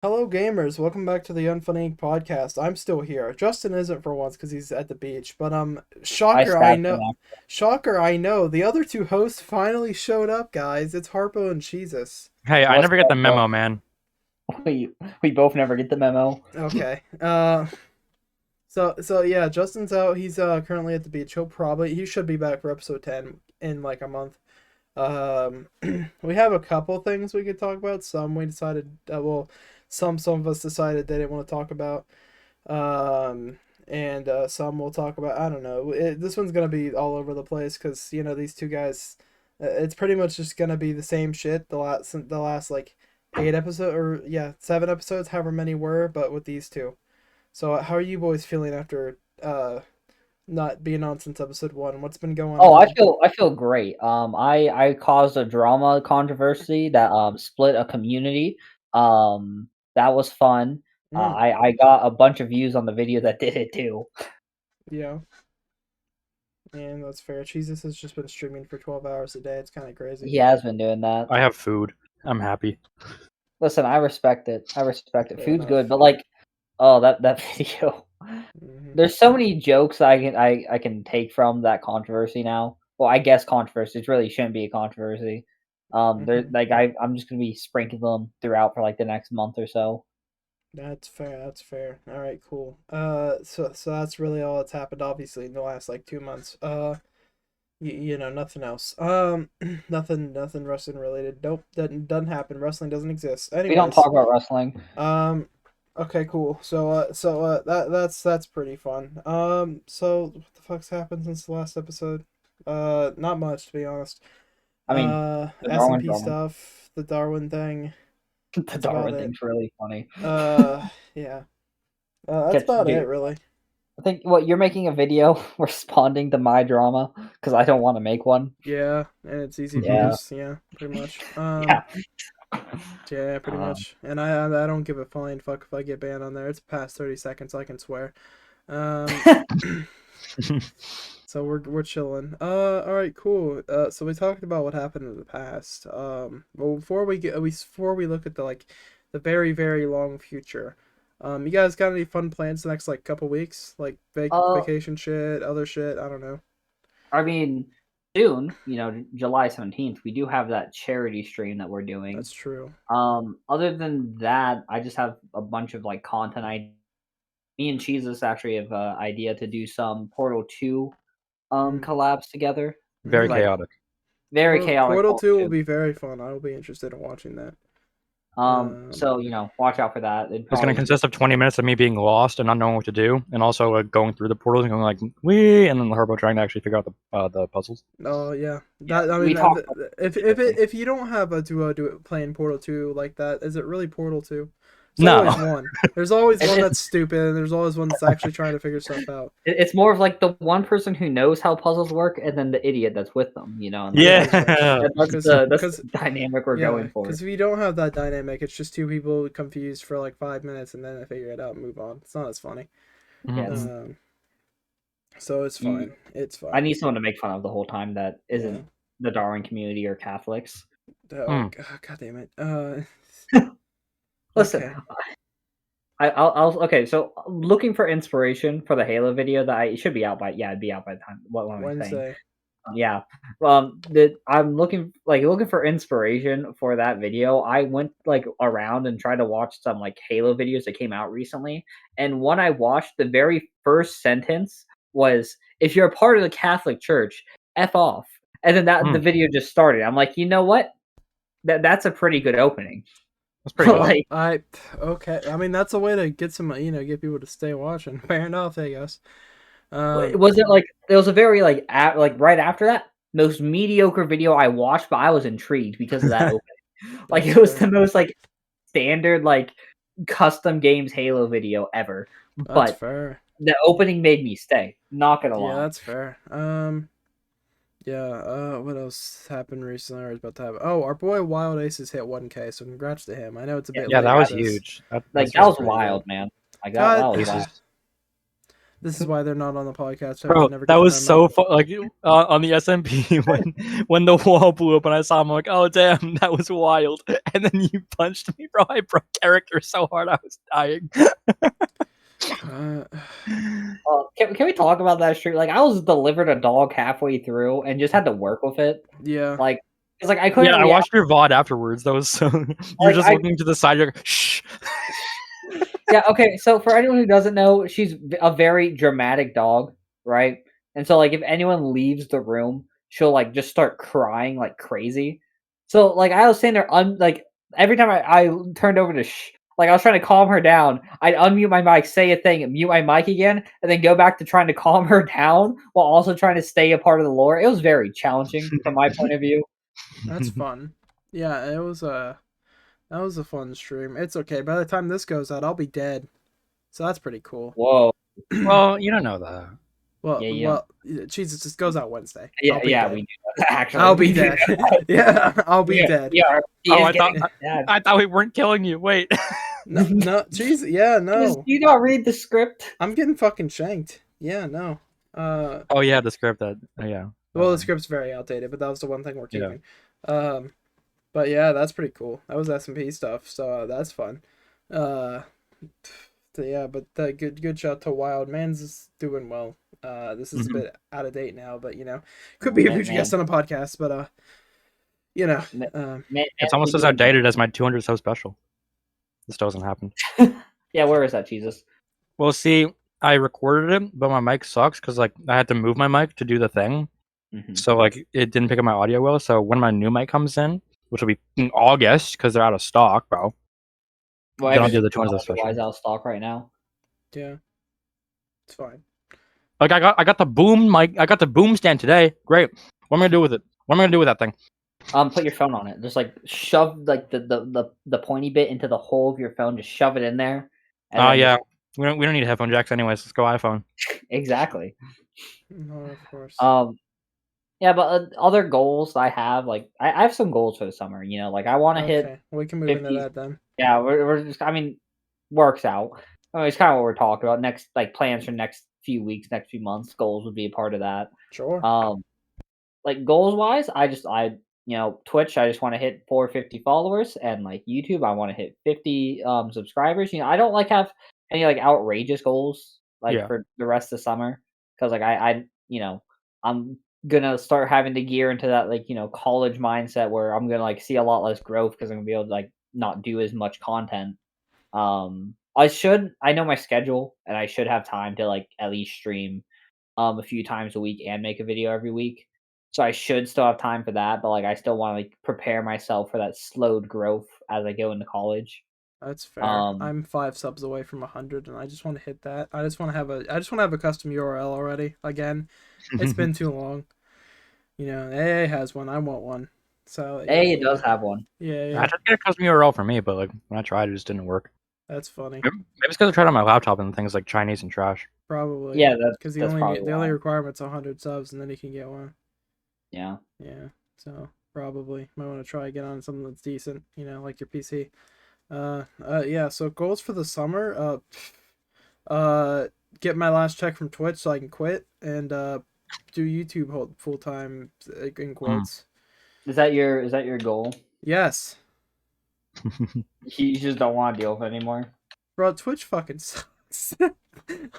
Hello, gamers. Welcome back to the Unfunny Inc Podcast. I'm still here. Justin isn't for once because he's at the beach. But I shocker, I stabbed him know, after. shocker, I know. The other two hosts finally showed up, guys. It's Harpo and Cheesus. Hey, I What's never get up, the bro? memo, man. We both never get the memo. Okay. So yeah, Justin's out. He's currently at the beach. He should be back for episode 10 in like a month. Um, we have a couple things we could talk about. Some we decided, some of us decided they didn't want to talk about. And some we'll talk about. I don't know. This one's gonna be all over the place because these two guys. It's pretty much just gonna be the same shit. The last like 8 episode or yeah 7 episodes, however many were, but with these two. So how are you boys feeling after not being on since episode 1? What's been going Oh, on? I feel great. I caused a drama controversy that split a community. That was fun. Mm, I got a bunch of views on the video that did it too. yeah, and that's fair. Jesus has just been streaming for 12 hours a day. It's kind of crazy. He has been doing that. I have food. I'm happy. Listen, I respect it. I respect it. Fair Food's enough. good, but like, oh, that video. Hmm. There's so many jokes I can take from that controversy now. Well, I guess controversy. It really shouldn't be a controversy. There Hmm. like I'm just gonna be sprinkling them throughout for like the next month or so. That's fair. That's fair. All right, cool. So that's really all that's happened, obviously, in the last like 2 months. Nothing else. Nothing wrestling related. Nope, that doesn't happen. Wrestling doesn't exist. We don't Anyways, talk about wrestling. um, okay, cool. That's pretty fun. So what the fuck's happened since the last episode? Not much, to be honest. I mean, the Darwin SMP drama. stuff, the Darwin thing. The That's about Darwin it. thing's really funny. Yeah. That's Gets, about it, dude, really. I think what you're making a video responding to my drama because I don't want to make one. Yeah, and it's easy Yeah, views. Yeah, pretty much. yeah. Yeah, pretty Um, much. And I don't give a flying fuck if I get banned on there. It's past 30 seconds, I can swear. Um, so we're chilling. All right, cool. So we talked about what happened in the past. Well, before we look at the very very long future. You guys got any fun plans the next like couple weeks? Like uh, vacation shit, other shit. I don't know. I mean, soon, July 17th, we do have that charity stream that we're doing. That's true. Other than that, I just have a bunch of like content. Me and Cheesus actually have an idea to do some Portal 2 Mm. collabs together. Very Like Mm. chaotic. very chaotic Portal Portal 2 will 2. be very fun. I will be interested in watching that. So watch out for that. It'd It's going probably to consist of 20 minutes of me being lost and not knowing what to do, and also going through the portals and going like, wee, and then the Herbo trying to actually figure out the puzzles. Oh yeah, yeah. that I mean We talked about if you don't have a duo do it playing Portal 2 like that, is it really Portal 2? There's always No. one. There's always one it. that's stupid, and there's always one that's actually trying to figure stuff out. It's more of like the one person who knows how puzzles work, and then the idiot that's with them. And Yeah, Yeah. that's because the dynamic we're yeah, going for. because if you don't have that dynamic, it's just two people confused for like 5 minutes, and then they figure it out and move on. It's not as funny. Yeah, Mhm. So it's fine. It's I fine. need someone to make fun of the whole time that Yeah. isn't the Darwin community or Catholics. Oh God damn it. Listen, Okay. I'll okay. So looking for inspiration for the Halo video that it should be out by it'd be out by the time. What am I saying? Wednesday. Yeah. I'm looking for inspiration for that video. I went like around and tried to watch some like Halo videos that came out recently, and when I watched, the very first sentence was, "If you're a part of the Catholic Church, f off." And then the Mm. video just started. I'm like, you know what? That's a pretty good opening. That's pretty good. Like, Okay. I mean, that's a way to get some, get people to stay watching. Fair enough, I guess. was it like it was a very like right after that most mediocre video I watched, but I was intrigued because of that opening. Like That's it was fair. the most like standard like custom games Halo video ever, That's but fair. the opening made me stay. Not gonna Yeah, lie. that's fair. Yeah. What else happened recently? Or is about to happen? Oh, our boy Wild Aces hit 1K, so congrats to him. I know it's a bit Yeah, late. that for was this. huge. Like That's that was pretty wild, good. man. Like that God, was Aces. wild. This is why they're not on the podcast. I would Bro, never that get was the so memo. fun. Like on the SMP when the wall blew up and I saw him, I'm like, oh damn, that was wild. And then you punched me, bro. I broke character so hard I was dying. Can we talk about that stream? Like, I was delivered a dog halfway through and just had to work with it. Yeah. Like, it's like I couldn't. Yeah, I watched your VOD afterwards. That was so. You're Like, just looking to the side. You're like, shh. Yeah. Okay. So for anyone who doesn't know, she's a very dramatic dog, right? And so like if anyone leaves the room, she'll like just start crying like crazy. So like I was sitting there, like every time I turned over to like I was trying to calm her down, I'd unmute my mic, say a thing, mute my mic again, and then go back to trying to calm her down while also trying to stay a part of the lore. It was very challenging from my point of view. That's fun. Yeah, it was that was a fun stream. It's okay. By the time this goes out, I'll be dead. So that's pretty cool. Whoa. Well, you don't know that. Well, Yeah. Jesus, just goes out Wednesday. Yeah, I'll be yeah, dead. we do that, actually. I'll be dead. Yeah, I'll be dead. Yeah, Oh, I thought we weren't killing you. Wait. No, Jesus, yeah, no. Do you not read the script? I'm getting fucking shanked. Yeah, no. Oh yeah, the script that. Yeah. Well, the script's very outdated, but that was the one thing we're keeping. But yeah, that's pretty cool. That was SMP stuff, so that's fun. So yeah, but good shout to Wild Man's is doing well. This is a bit out of date now, but you know, could be a future guest on a podcast. But you know, It's almost as outdated as my 200 so special. This doesn't happen. Yeah, where is that, Jesus? Well, see, I recorded it, but my mic sucks because like I had to move my mic to do the thing, so like it didn't pick up my audio well. So when my new mic comes in, which will be in August because they're out of stock, bro. Well, then I'll do the 200 so Why special. is out of stock right now? yeah, it's fine. Like I got the boom mic. I got the boom stand today. Great. What am I gonna do with it? What am I gonna do with that thing? Put your phone on it. Just like shove like the pointy bit into the hole of your phone. Just shove it in there. Oh yeah. We don't need headphone jacks anyways. Let's go iPhone. Exactly. No, of course. Yeah, but other goals I have, like I have some goals for the summer. You know, like I want to hit. We can move into that then. Yeah, we're just. I mean, works out. I mean, it's kind of what we're talking about. Next, like plans for next few weeks, next few months. Goals would be a part of that. Sure. Like goals wise, you know, Twitch, I just want to hit 450 followers, and like YouTube, I want to hit 50 subscribers. You know, I don't like have any like outrageous goals like for the rest of the summer because like I you know I'm gonna start having to gear into that like you know college mindset where I'm gonna like see a lot less growth because I'm gonna be able to like not do as much content. I know my schedule and I should have time to like at least stream a few times a week and make a video every week. So I should still have time for that, but like I still want to like prepare myself for that slowed growth as I go into college. That's fair. I'm 5 subs away from 100, and I just want to hit that. I just want to have a custom URL already. Again, it's been too long. You know, AA has one. I want one. So AA does have one. Yeah. I tried to get a custom URL for me, but like when I tried, it just didn't work. That's funny. Maybe it's because I tried on my laptop and things like Chinese and trash. Probably. Yeah, because the only requirement's 100 subs, and then you can get one. Yeah. Yeah. So probably might want to try again on something that's decent. You know, like your PC. Yeah. So goals for the summer. Get my last check from Twitch so I can quit and do YouTube full time in quotes. Is that your goal? Yes. You just don't want to deal with it anymore. Bro, Twitch fucking sucks.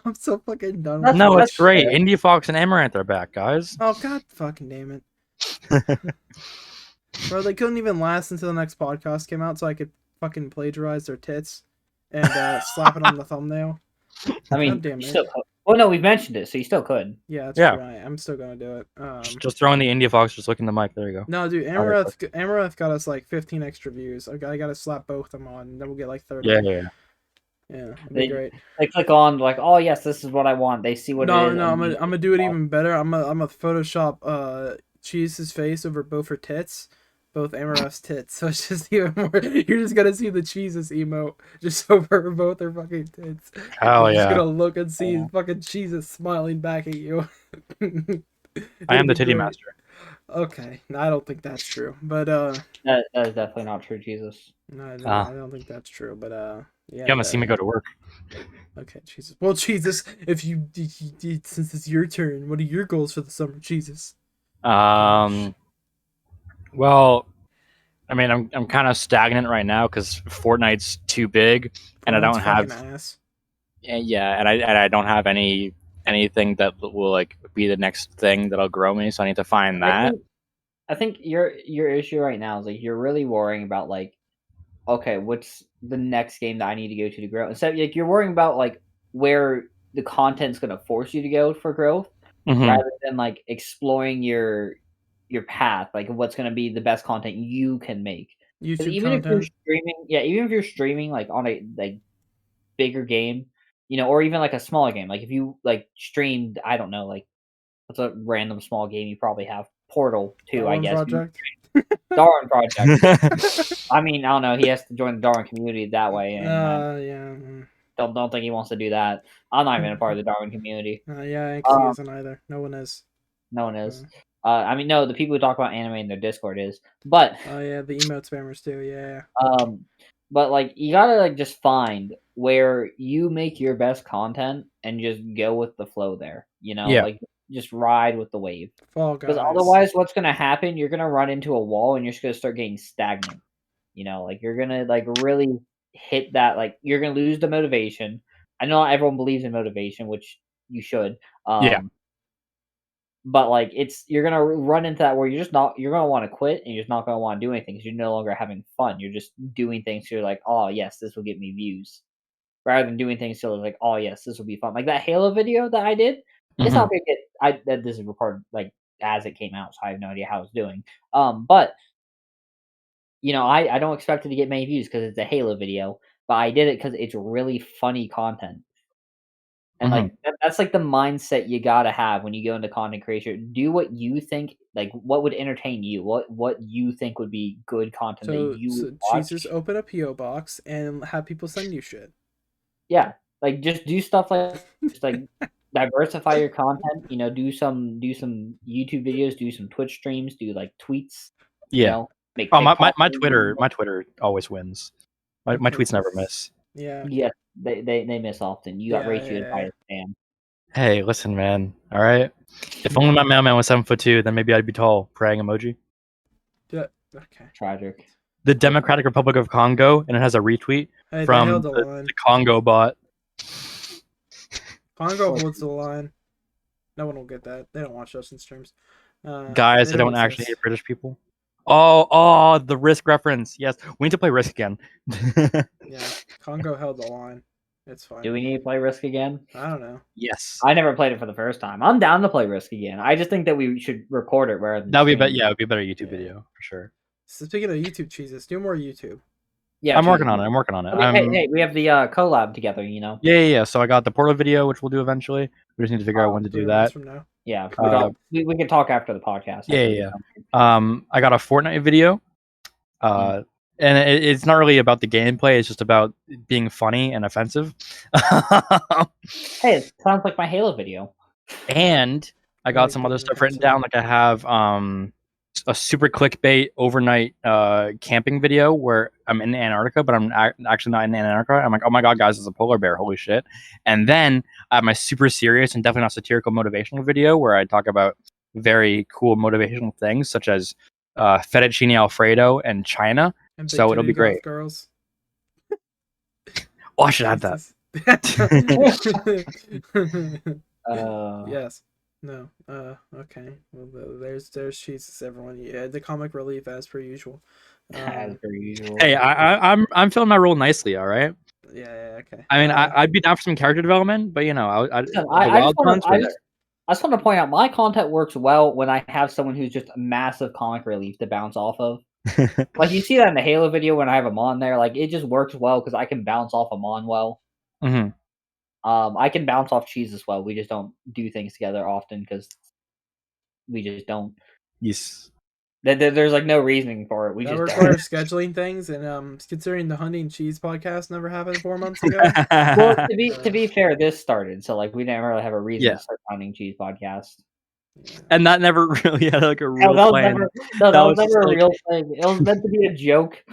I'm so fucking done with No, it. it's great. Indiefoxx and Amouranth are back, guys. Oh god fucking damn it. Bro, they couldn't even last until the next podcast came out so I could fucking plagiarize their tits and slap it on the thumbnail. I mean, well, no, we've mentioned it, so you still could. Yeah, that's right. I'm still gonna do it. Just throw in the Indiefoxx, just look in the mic. There you go. No, dude, Amouranth got us like 15 extra views. I gotta slap both of them on, and then we'll get like 30. Yeah. Yeah, it'd be great. They click on like, oh yes, this is what I want. They see what it is. No, I'm gonna do it even better. I'm gonna Photoshop Cheesus face over both her tits, both Amouranth's tits. So it's just even more. You're just gonna see the Cheesus emote just over both her fucking tits. Hell You're yeah. just gonna look and see fucking Cheesus smiling back at you. I am the titty master. Okay, I don't think that's true, but that is definitely not true, Jesus. No, I don't think that's true, but You haven't seen me go to work. Okay, Jesus. Well, Jesus, if you since it's your turn, what are your goals for the summer, Jesus? Well, I mean, I'm kind of stagnant right now because Fortnite's too big, and I don't have. Ass. Yeah, and I don't have anything that will like be the next thing that'll grow me. So I need to find that. I think your issue right now is like you're really worrying about like, okay, what's the next game that I need to go to grow? Instead, like you're worrying about like where the content's going to force you to go for growth, rather than like exploring your path, like what's going to be the best content you can make. YouTube even content. if you're streaming, even if you're streaming like on a like bigger game, or even like a smaller game, like if you like streamed, I don't know, like what's a random small game you probably have? Portal 2, I guess. Darwin Project. I mean, I don't know. He has to join the Darwin community that way. And, yeah. Don't think he wants to do that. I'm not even a part of the Darwin community. Yeah, he isn't either. No one is. No one is. I mean, no, the people who talk about anime in their Discord is. But oh yeah, the emote spammers too. Yeah. But like you gotta like just find where you make your best content and just go with the flow there. Like just ride with the wave. Because otherwise, what's gonna happen? You're gonna run into a wall and you're just gonna start getting stagnant. Like you're gonna like really hit that. Like you're gonna lose the motivation. I know not everyone believes in motivation, which you should. But like you're gonna run into that where you're gonna want to quit and you're just not gonna want to do anything because you're no longer having fun. You're just doing things. So you're like, oh yes, this will get me views, rather than doing things so like, oh yes, this will be fun. Like that Halo video that I did. It's not gonna get. That this is recorded like as it came out, so I have no idea how it's doing. But I don't expect it to get many views because it's a Halo video, but I did it because it's really funny content. And like that's like the mindset you gotta have when you go into content creation. Do what you think, like what would entertain you, what you think would be good content that you would watch. Jesus, open a PO box and have people send you shit. Yeah, like just do stuff like just like diversify your content. Do some YouTube videos, do some Twitch streams, do like tweets. Yeah. Make my Twitter always wins. My tweets never miss. Yeah. Yeah, they miss often. You got ratioed by a fan. Hey, listen, man. All right. If only my mailman was 7'2", then maybe I'd be tall. Praying emoji. Yeah. Okay. Tragic. The Democratic Republic of Congo, and it has a retweet from the Congo bot. Congo holds the line. No one will get that. They don't watch Justin streams. Guys, I don't actually hate British people. Oh, the Risk reference. Yes, we need to play Risk again. Yeah, Congo held the line. It's fine. Do we need to play Risk again? I don't know. Yes. I never played it for the first time. I'm down to play Risk again. I just think that we should record it rather than. That would be it would be a better YouTube video for sure. So speaking of YouTube, Cheesus, do more YouTube. Yeah, I'm working on it. Hey, we have the collab together. Yeah. So I got the Portal video, which we'll do eventually. We just need to figure out when to do that. From now. Yeah, we can talk after the podcast. Yeah. I got a Fortnite video. And it's not really about the gameplay. It's just about being funny and offensive. Hey, it sounds like my Halo video. And I got some other stuff written down. Like I have a super clickbait overnight camping video where I'm in Antarctica, but I'm actually not in Antarctica. I'm like, oh my god, guys, there's a polar bear. Holy shit. And then I have my super serious and definitely not satirical motivational video where I talk about very cool motivational things such as fettuccine Alfredo and China. So it'll be great. Girls. Oh, I should add that. Yes. No. Okay. Well, there's Cheesus, everyone. Yeah, the comic relief as per usual. As per usual. Hey, I'm filling my role nicely. All right. Yeah. Okay. I mean, I'd be down for some character development, but I just want to point out my content works well when I have someone who's just a massive comic relief to bounce off of. Like you see that in the Halo video when I have Amon there, like it just works well because I can bounce off Amon well. I can bounce off Cheese as well. We just don't do things together often because we just don't. Yes. There's like no reasoning for it. We just requires scheduling things, and considering the Hunting Cheese podcast never happened 4 months ago. Well, to be fair, this started, so like we didn't really have a reason to start Hunting Cheese podcast. And that never really had like a real plan. That was never a real thing. It was meant to be a joke.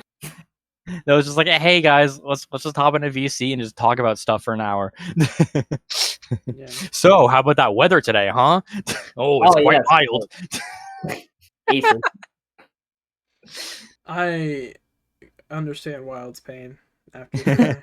That was just like, hey guys, let's just hop into VC and just talk about stuff for an hour. Yeah. So, how about that weather today, huh? Oh, it's quite wild. Aces. I understand Wild's pain after today.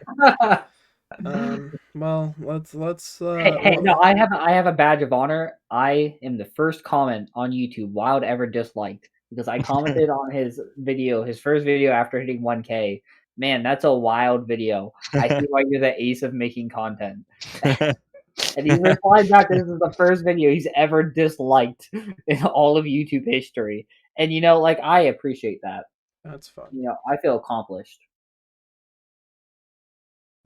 Well, let's Hey, no, I have a badge of honor. I am the first comment on YouTube Wild ever disliked because I commented on his video, his first video after hitting 1K. Man, that's a wild video. I see why you're the ace of making content. And he replied back, this is the first video he's ever disliked in all of YouTube history. And like I appreciate that. That's fun. I feel accomplished.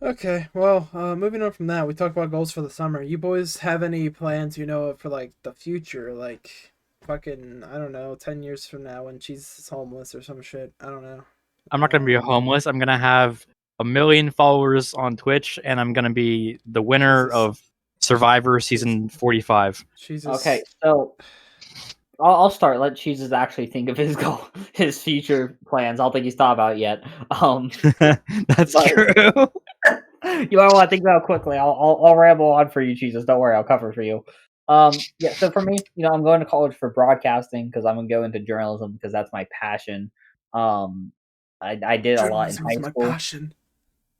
Okay, well, moving on from that, we talked about goals for the summer. You boys have any plans, for like the future, like fucking, I don't know, 10 years from now when she's homeless or some shit? I don't know. I'm not gonna be homeless. I'm gonna have 1 million followers on Twitch, and I'm gonna be the winner of Survivor season 45. Jesus. Okay, so I'll start. Let Cheesus actually think of his goal, his future plans. I don't think he's thought about it yet. That's true. You might want to think about it quickly. I'll ramble on for you, Cheesus. Don't worry, I'll cover for you. Yeah. So for me, I'm going to college for broadcasting because I'm gonna go into journalism because that's my passion. I did a lot in high school. My passion.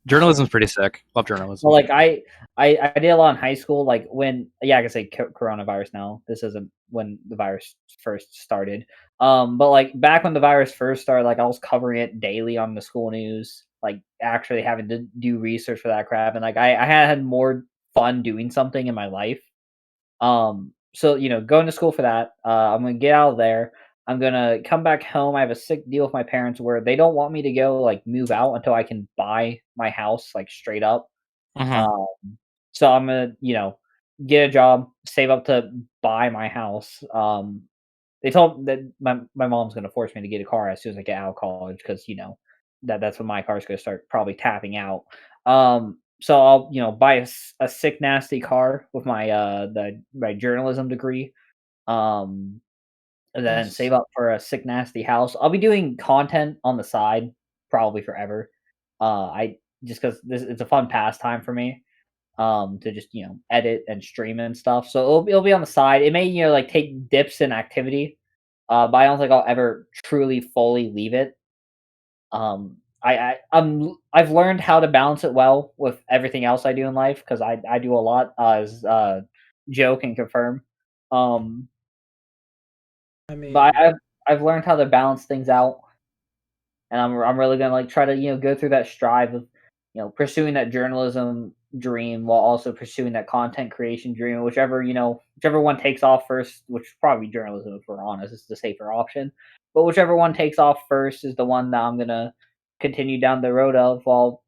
Journalism's pretty sick. Love journalism. Well, like I did a lot in high school. Like when, I can say coronavirus now. This isn't when the virus first started. But like back when the virus first started, like I was covering it daily on the school news. Like actually having to do research for that crap, and like I had more fun doing something in my life. So going to school for that. I'm gonna get out of there. I'm gonna come back home. I have a sick deal with my parents where they don't want me to go like move out until I can buy my house like straight up. So I'm gonna get a job, save up to buy my house. They told that my mom's gonna force me to get a car as soon as I get out of college because that's when my car's gonna start probably tapping out. So I'll buy a sick nasty car with my journalism degree. And then save up for a sick nasty house. I'll be doing content on the side probably forever. I just because it's a fun pastime for me. To just edit and stream and stuff. So it'll be on the side. It may like take dips in activity, but I don't think I'll ever truly fully leave it. I've learned how to balance it well with everything else I do in life because I do a lot as Joe can confirm. I mean, but I've learned how to balance things out, and I'm really gonna like try to go through that strive of pursuing that journalism dream while also pursuing that content creation dream, whichever one takes off first, which probably journalism if we're honest is the safer option, but whichever one takes off first is the one that I'm gonna continue down the road of while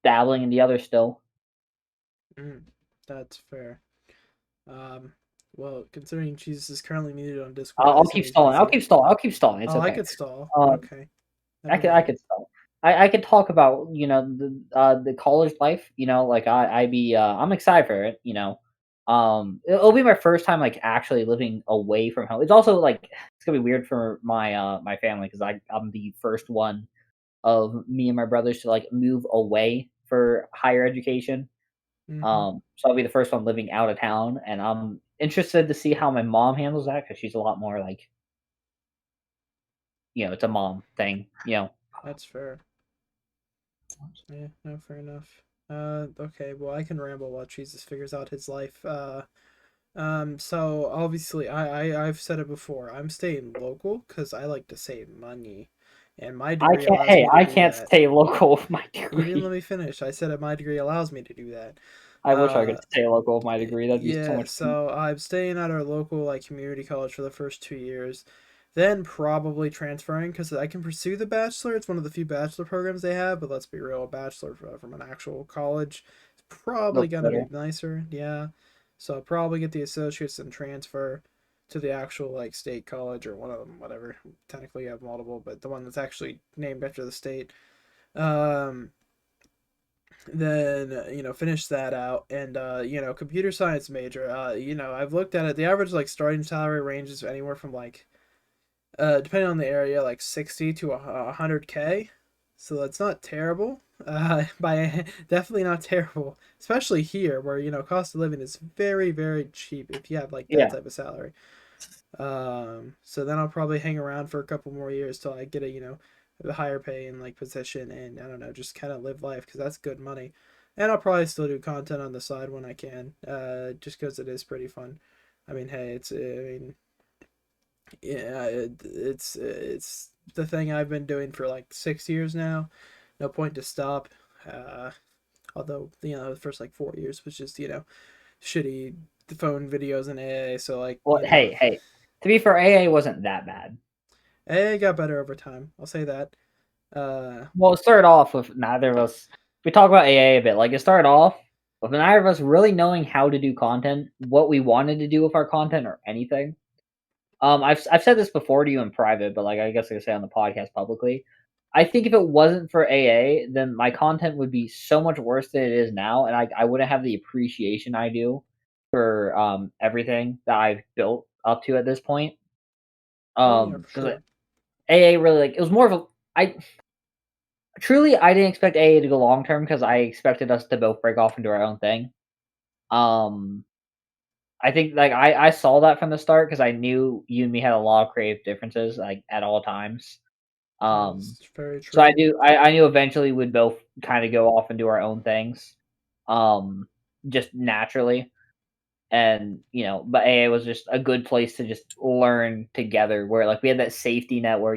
dabbling in the other still. That's fair. Well, considering Jesus is currently muted on Discord, I'll keep stalling. I'll keep stalling. It's okay. I could stall. Okay. I could stall. I could talk about the college life. Like I'm excited for it. It'll be my first time like actually living away from home. It's also like it's gonna be weird for my family because I'm the first one of me and my brothers to like move away for higher education. So I'll be the first one living out of town, and I'm interested to see how my mom handles that because she's a lot more like, it's a mom thing. That's fair. Yeah, no, fair enough. Okay, well, I can ramble while Jesus figures out his life. So obviously, I've said it before. I'm staying local because I like to save money, and my degree I can't stay local with my degree. You didn't let me finish. I said that my degree allows me to do that. I wish I could stay local with my degree. That'd be so much fun. So I'm staying at our local like community college for the first 2 years, then probably transferring because I can pursue the bachelor. It's one of the few bachelor programs they have, but let's be real, a bachelor from an actual college is probably gonna be nicer. Yeah, so I'll probably get the associates and transfer to the actual like state college or one of them, whatever. Technically, you have multiple, but the one that's actually named after the state. Then finish that out and computer science major. I've looked at it. The average like starting salary ranges anywhere from like depending on the area like 60 to 100K. So that's not terrible. By definitely not terrible, especially here where cost of living is very very cheap if you have like that Yeah. type of salary. So then I'll probably hang around for a couple more years till I get a higher pay and like position, and I don't know, just kind of live life because that's good money. And I'll probably still do content on the side when I can, just because it is pretty fun. I mean, hey, yeah, it's the thing I've been doing for like 6 years now. No point to stop. Uh, Although the first like 4 years was just shitty phone videos and AA. So like Well, hey. To be fair, AA wasn't that bad. AA got better over time. I'll say that. Well, it started off with neither of us. We talk about AA a bit. Like it started off with neither of us really knowing how to do content, what we wanted to do with our content, or anything. I've said this before to you in private, but like I guess I could say on the podcast publicly. I think if it wasn't for AA, then my content would be so much worse than it is now, and I wouldn't have the appreciation I do for everything that I've built up to at this point. Oh yeah, for Because sure. AA really like it was more of a I didn't expect AA to go long term because I expected us to both break off and do our own thing. Um, I think like I saw that from the start because I knew you and me had a lot of creative differences like at all times. Um, That's very so true. I knew eventually we'd both kind of go off and do our own things, um, just naturally. And but AA was just a good place to just learn together, where like we had that safety net where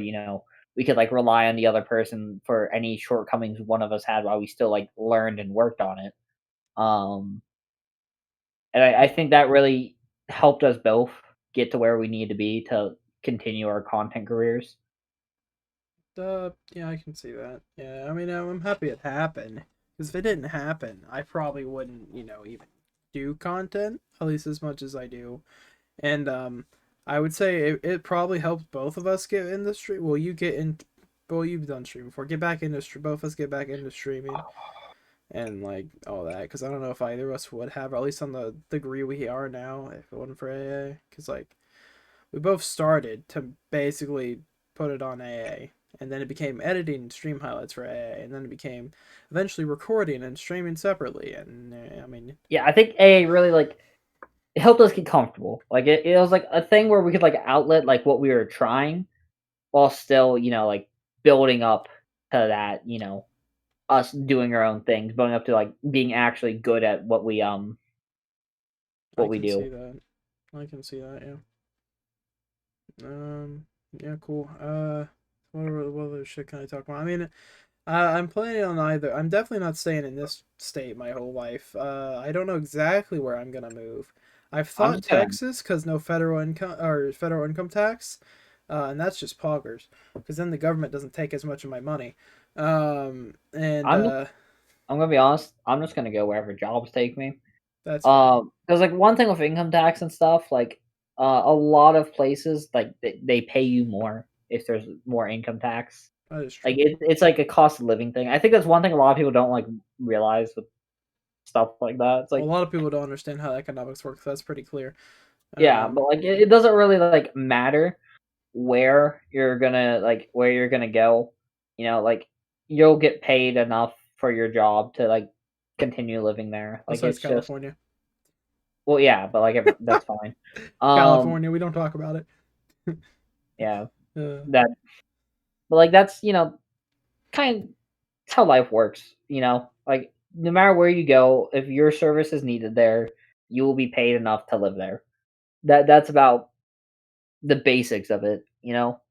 we could like rely on the other person for any shortcomings one of us had while we still like learned and worked on it. Um, and I think that really helped us both get to where we need to be to continue our content careers. Yeah, I can see that. Yeah, I mean, I'm happy it happened because if it didn't happen, I probably wouldn't, even do content at least as much as I do. And I would say it probably helped both of us get in the stream. Well, you've done stream before. Get back into stream. Both of us get back into streaming and like all that. Because I don't know if either of us would have, or at least on the degree we are now, if it wasn't for AA. Because like we both started to basically put it on AA, and then it became editing stream highlights for AA, and then it became eventually recording and streaming separately. And I mean, Yeah, I think AA really like it helped us get comfortable. Like it was like a thing where we could like outlet like what we were trying while still, like building up to that, us doing our own things, building up to like being actually good at what we I what we can see do. that. I can see that. Yeah. Yeah. Cool. What other shit can I talk about? I mean, I'm planning on either. I'm definitely not staying in this state my whole life. I don't know exactly where I'm gonna move. I've I'm thought just gonna Texas because no federal income tax, and that's just poggers. Because then the government doesn't take as much of my money. And I'm I'm gonna be honest, I'm just gonna go wherever jobs take me. that's fair. Because like one thing with income tax and stuff, like a lot of places like they pay you more if there's more income tax. That is Like true. it's like a cost of living thing. I think that's one thing a lot of people don't like realize with stuff like that. It's Well, a like lot of people don't understand how economics works. That's pretty clear. yeah, Um, but like it doesn't really like matter where you're gonna go. Like you'll get paid enough for your job to like continue living there. Like besides it's just California. well, yeah, but like that's fine. California, we don't talk about it. Yeah, Uh, that, but like that's kind of how life works. Like no matter where you go, if your service is needed there, you will be paid enough to live there. That's about the basics of it.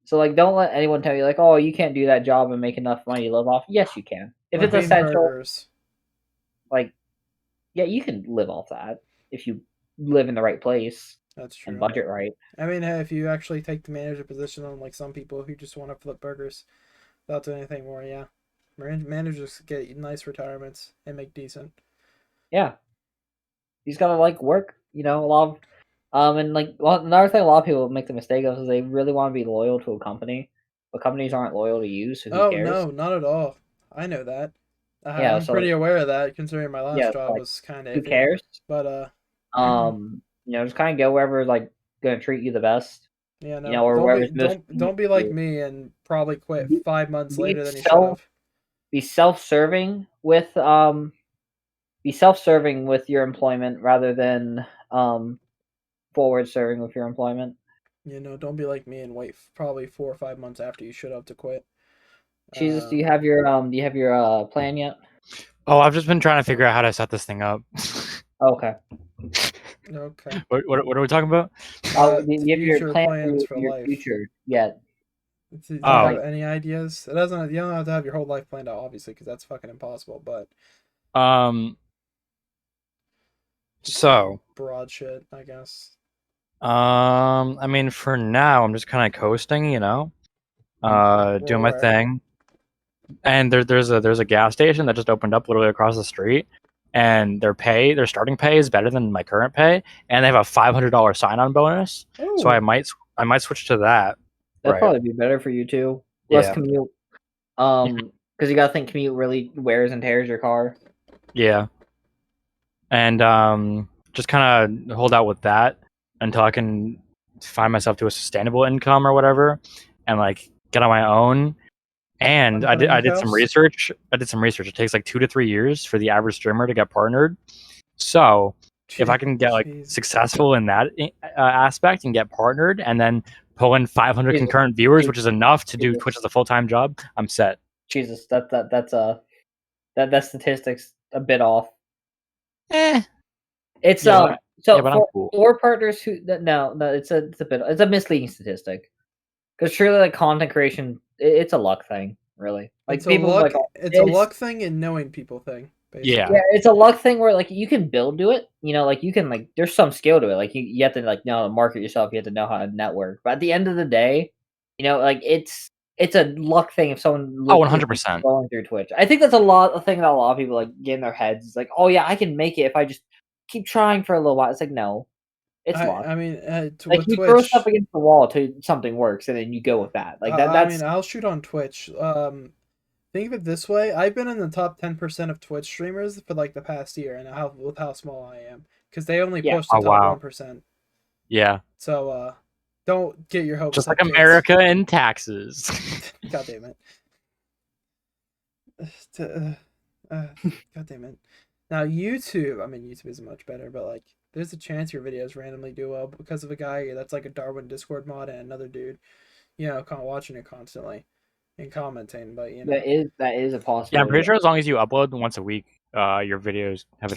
So like, don't let anyone tell you like, oh, you can't do that job and make enough money to live off. Yes, you can. If it's flipping essential, burgers. like yeah, you can live off that if you live in the right place That's and true. budget right. I mean, hey, if you actually take the manager position on like some people who just want to flip burgers without doing anything more, yeah, managers get nice retirements and make decent. Yeah, you just gotta like work. A lot of and like another thing a lot of people make the mistake of is they really want to be loyal to a company, but companies aren't loyal to you, so who Oh cares? no, not at all. I know that. Yeah, I'm so like pretty aware of that, considering my yeah, last so job like was kind who of iffy. cares? But Just kind of go wherever like gonna treat you the best, yeah, no, or wherever's most don't be convenient for like you. me and probably quit Be, 5 months be later than you should so have. be self-serving with your employment rather than forward serving with your employment. Don't be like me and wait probably 4 or 5 months after you should have to quit. Jesus, do you have your plan yet? Oh, I've just been trying to figure out how to set this thing up. Okay. Okay. What are we talking about? You have your plan plans for for your life. future yet. Do you have any ideas? You don't have to have your whole life planned out, obviously, because that's fucking impossible. But so broad shit, I guess. I mean, for now, I'm just kind of coasting, doing my thing. And there's a gas station that just opened up literally across the street, and their starting pay is better than my current pay, and they have a $500 sign-on bonus. Ooh. So I might switch to that. That'd probably be better for you too. Less commute. Because you gotta think commute really wears and tears your car. Yeah. And just kind of hold out with that until I can find myself to a sustainable income or whatever, and like get on my own. And I did some research. It takes like 2 to 3 years for the average streamer to get partnered. So if I can get like successful in that aspect and get partnered, and then pull in 500 concurrent viewers, which is enough to do Twitch as a full-time job, I'm set. Jesus, that statistics a bit off. It's but for partners who no, it's a misleading statistic. Because truly, like content creation, it's a luck thing, really. Like it's a luck thing and knowing people thing. Basically. Yeah, it's a luck thing where like you can build to it. Like you can like there's some skill to it. Like you have to like know how to market yourself. You have to know how to network. But at the end of the day, like it's a luck thing if someone 100% going through Twitch. I think that's a thing that a lot of people like get in their heads. It's like, oh yeah, I can make it if I just keep trying for a little while. It's like no. It's luck. I mean, like you throw stuff against the wall till something works, and then you go with that. Like that. I mean, I'll shoot on Twitch. Think of it this way: I've been in the top 10% of Twitch streamers for like the past year, and with how small I am, because they only post the top 1%. Yeah. So, don't get your hopes just up. Like America and taxes. God damn it. God damn it. Now YouTube, I mean YouTube is much better, but like there's a chance your videos randomly do well because of a guy that's like a Darwin Discord mod and another dude, watching it constantly and commenting. But that is a possibility. Yeah, I'm pretty sure as long as you upload once a week, your videos have a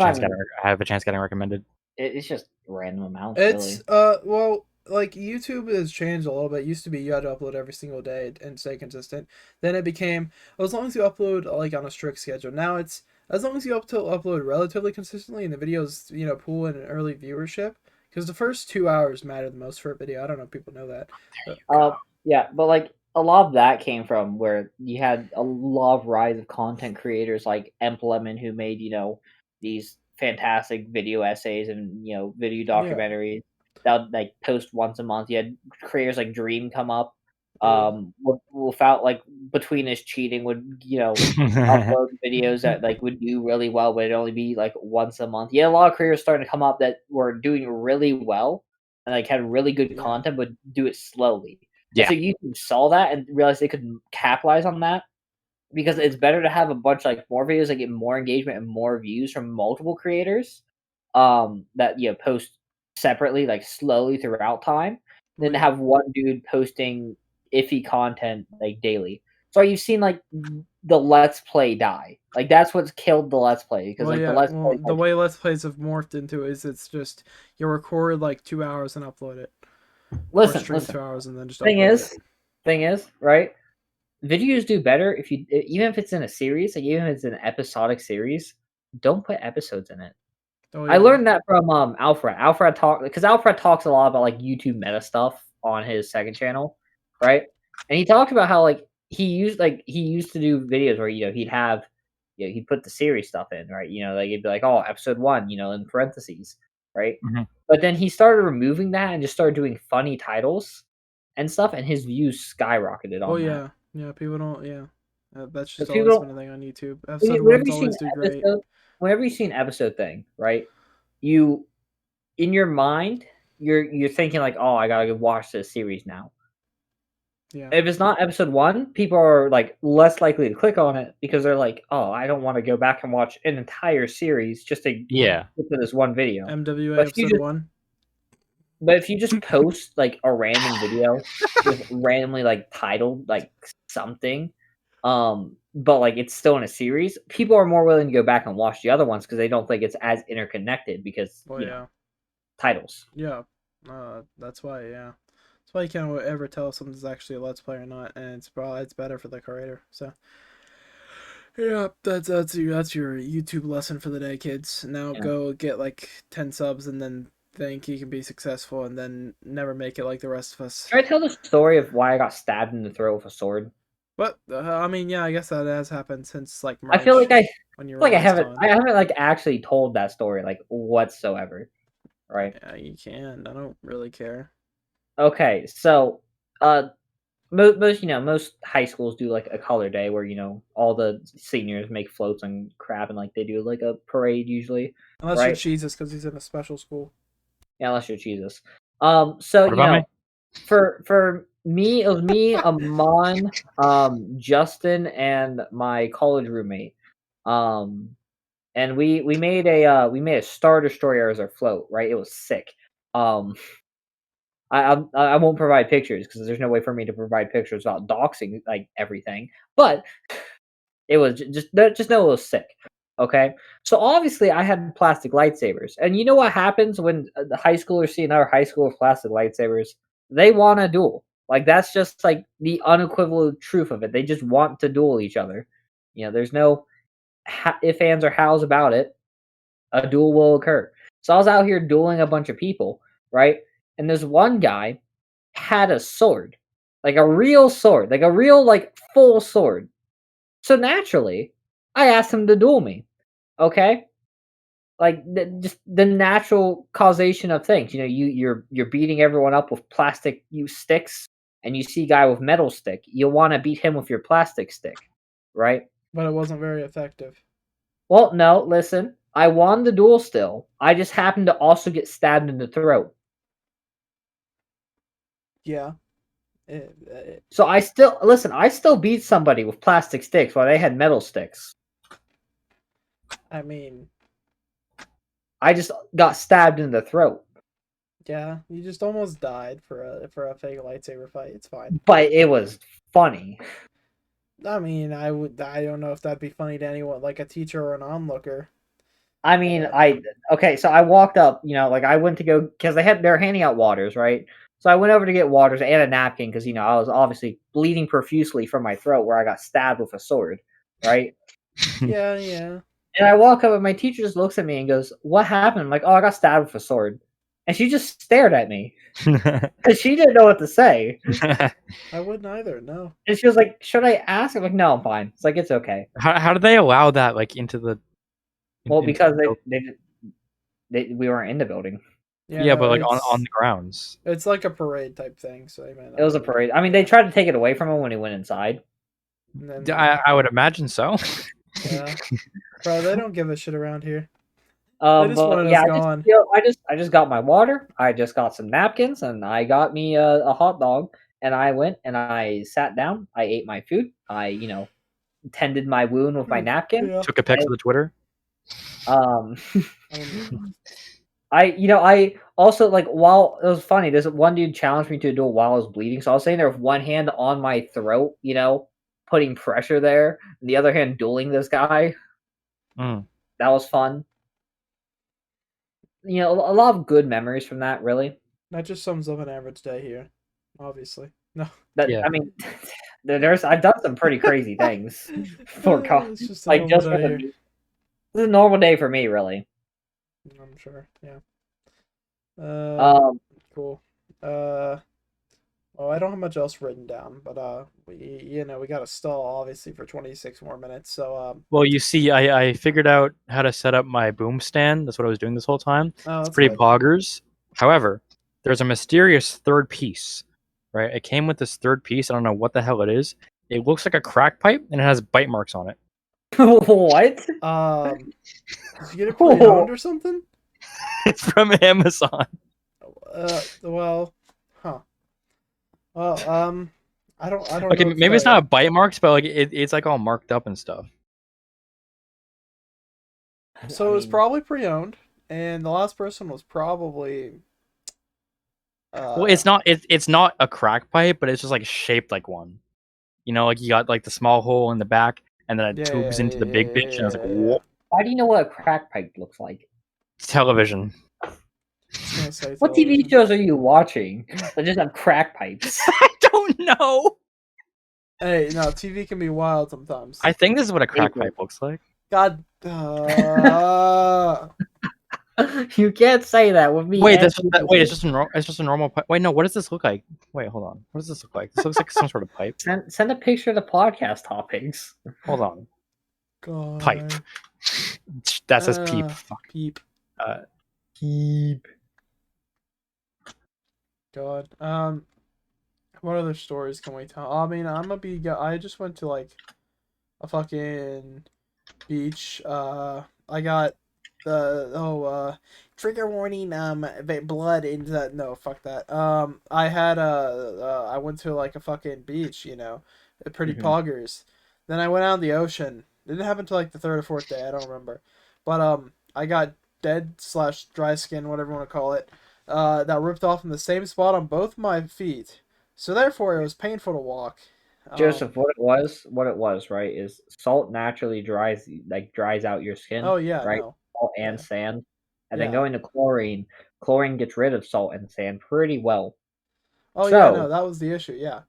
chance getting recommended. It's just random amounts. It's well, like YouTube has changed a little bit. It used to be you had to upload every single day and stay consistent. Then it became as long as you upload like on a strict schedule. Now it's as long as you upload relatively consistently and the videos pull in an early viewership, because the first 2 hours matter the most for a video. I don't know if people know that. Yeah, but like a lot of that came from where you had a lot of rise of content creators like Implement who made these fantastic video essays and video documentaries that would like post once a month. You had creators like Dream come up. Without like between his cheating would upload videos that like would do really well, but it'd only be like once a month. Yeah, a lot of creators starting to come up that were doing really well and like had really good content, but do it slowly. Yeah. So YouTube saw that and realized they could capitalize on that because it's better to have a bunch like more videos that get more engagement and more views from multiple creators that post separately like slowly throughout time than to have one dude posting iffy content like daily. So you've seen like the Let's Play die. Like that's what's killed the Let's Play because the way Let's Plays have morphed into is it's just you record like 2 hours and upload it. Listen. 2 hours and then just thing is, right? Videos do better if you even if it's in a series, like even if it's an episodic series, don't put episodes in it. Oh, yeah. I learned that from Alfred. Alfred talks a lot about like YouTube meta stuff on his second channel, right? And he talked about how like he used to do videos where he'd have he'd put the series stuff in, right? Like he'd be like, oh, episode 1, in parentheses, right? Mm-hmm. But then he started removing that and just started doing funny titles and stuff, and his views skyrocketed on that. Yeah, people don't, that's just always been a thing on YouTube. Episode 1s always do great. Whenever you see an episode thing, right? You, in your mind, you're thinking like, oh, I gotta watch this series now. Yeah. If it's not episode 1, people are like less likely to click on it because they're like, "Oh, I don't want to go back and watch an entire series just to get to this one video." MWA But if you episode just 1. But if you just post like a random video with randomly like titled like something, but like it's still in a series, people are more willing to go back and watch the other ones because they don't think it's as interconnected because Well, yeah. Titles. Yeah. That's why. Yeah. That's why you can't ever tell if something's actually a Let's Play or not, and it's better for the creator. So. Yeah, that's your YouTube lesson for the day, kids. Now go get like 10 subs and then think you can be successful and then never make it like the rest of us. Should I tell the story of why I got stabbed in the throat with a sword? But I mean, yeah, I guess that has happened since like March. I feel like I haven't like actually told that story like whatsoever, right? Yeah, you can. I don't really care. Okay, so most high schools do like a color day where all the seniors make floats and crap and like they do like a parade usually. Unless right? you're Cheesus because he's in a special school. Yeah, unless you're Cheesus. So for me, it was me, Amon, Justin, and my college roommate. And we made a Star Destroyer as our float, right? It was sick. I won't provide pictures because there's no way for me to provide pictures without doxing like everything. But it was just know it was sick. Okay, so obviously I had plastic lightsabers, and you know what happens when the high schoolers see another high school with plastic lightsabers? They want to duel. Like that's just like the unequivocal truth of it. They just want to duel each other. There's no ifs, ands, or hows about it. A duel will occur. So I was out here dueling a bunch of people, right? And this one guy had a sword, like a real sword, like a real like full sword. So naturally, I asked him to duel me. Okay, like just the natural causation of things. You're beating everyone up with plastic sticks, and you see a guy with metal stick. You'll want to beat him with your plastic stick, right? But it wasn't very effective. Well, no, listen. I won the duel still. I just happened to also get stabbed in the throat. Yeah. So I still beat somebody with plastic sticks while they had metal sticks. I mean, I just got stabbed in the throat. Yeah, you just almost died for a fake lightsaber fight. It's fine. But it was funny. I mean, I don't know if that'd be funny to anyone, like a teacher or an onlooker. I mean, so I walked up, like I went to go, because they're handing out waters, right? So I went over to get waters and a napkin, because, I was obviously bleeding profusely from my throat where I got stabbed with a sword, right? Yeah. And I walk up and my teacher just looks at me and goes, "What happened?" I'm like, "Oh, I got stabbed with a sword." And she just stared at me. Because she didn't know what to say. I wouldn't either, no. And she was like, "Should I ask?" I'm like, "No, I'm fine." It's like, it's okay. How did they allow that, like, into the... Well, because we weren't in the building. Yeah, but like on the grounds. It's like a parade type thing, so they it was a parade. I mean, they tried to take it away from him when he went inside. Then, I would imagine so. Yeah, bro, they don't give a shit around here. I just got my water. I just got some napkins, and I got me a hot dog. And I went and I sat down. I ate my food. I tended my wound with my napkin. Yeah. Took a pic of the Twitter. I also, like, while it was funny, there's one dude challenged me to a duel while I was bleeding. So I was sitting there with one hand on my throat, putting pressure there, and the other hand dueling this guy. Mm. That was fun. A lot of good memories from that, really. That just sums up an average day here, obviously. No. I mean, I've done some pretty crazy things for college. It's just this is a normal day for me, really. I'm sure, yeah. Cool. Well, I don't have much else written down, but we got to stall obviously for 26 more minutes. So well, you see, I figured out how to set up my boom stand. That's what I was doing this whole time. It's pretty poggers. However, there's a mysterious third piece, right? It came with this third piece. I don't know what the hell it is. It looks like a crack pipe, and it has bite marks on it. What? Did you get it pre-owned or something? It's from Amazon. Well, huh. Well, I don't know. Okay, what to maybe it's tell not you. bite marks, but like it's like all marked up and stuff. So it was probably pre-owned, and the last person was probably. Well, it's not a crack pipe, but it's just like shaped like one. You know, like you got like the small hole in the back, and then it Yeah, tubes into the big bitch, and I was like, yeah. whoa, Why do you know what a crack pipe looks like? television. I was gonna say What TV television. shows are you watching that just have crack pipes? I don't know. Hey, no, TV can be wild sometimes. I think this is what a crack April. pipe looks like. God. You can't say that with me. Wait, and wait, it's just a normal pipe. Wait, no, what does this look like? Wait, hold on. What does this look like? This looks like some sort of pipe. Send a picture of the podcast topics. Hold on. God. Pipe. That says peep. Fuck. Peep. Keep. God. What other stories can we tell? I mean, I just went to like a fucking beach. I got trigger warning. Blood in the no, fuck that. I went to like a fucking beach. You know, pretty poggers. Then I went out in the ocean. It didn't happen till like the third or fourth day. I don't remember. But I got dead/dry skin, whatever you want to call it. That ripped off in the same spot on both my feet. So therefore, it was painful to walk. Joseph, what it was, right, is salt naturally dries out your skin. Oh yeah, right? no. Salt and Yeah. sand. And Yeah. then going to chlorine gets rid of salt and sand pretty well. Oh So, yeah, no, that was the issue. Yeah.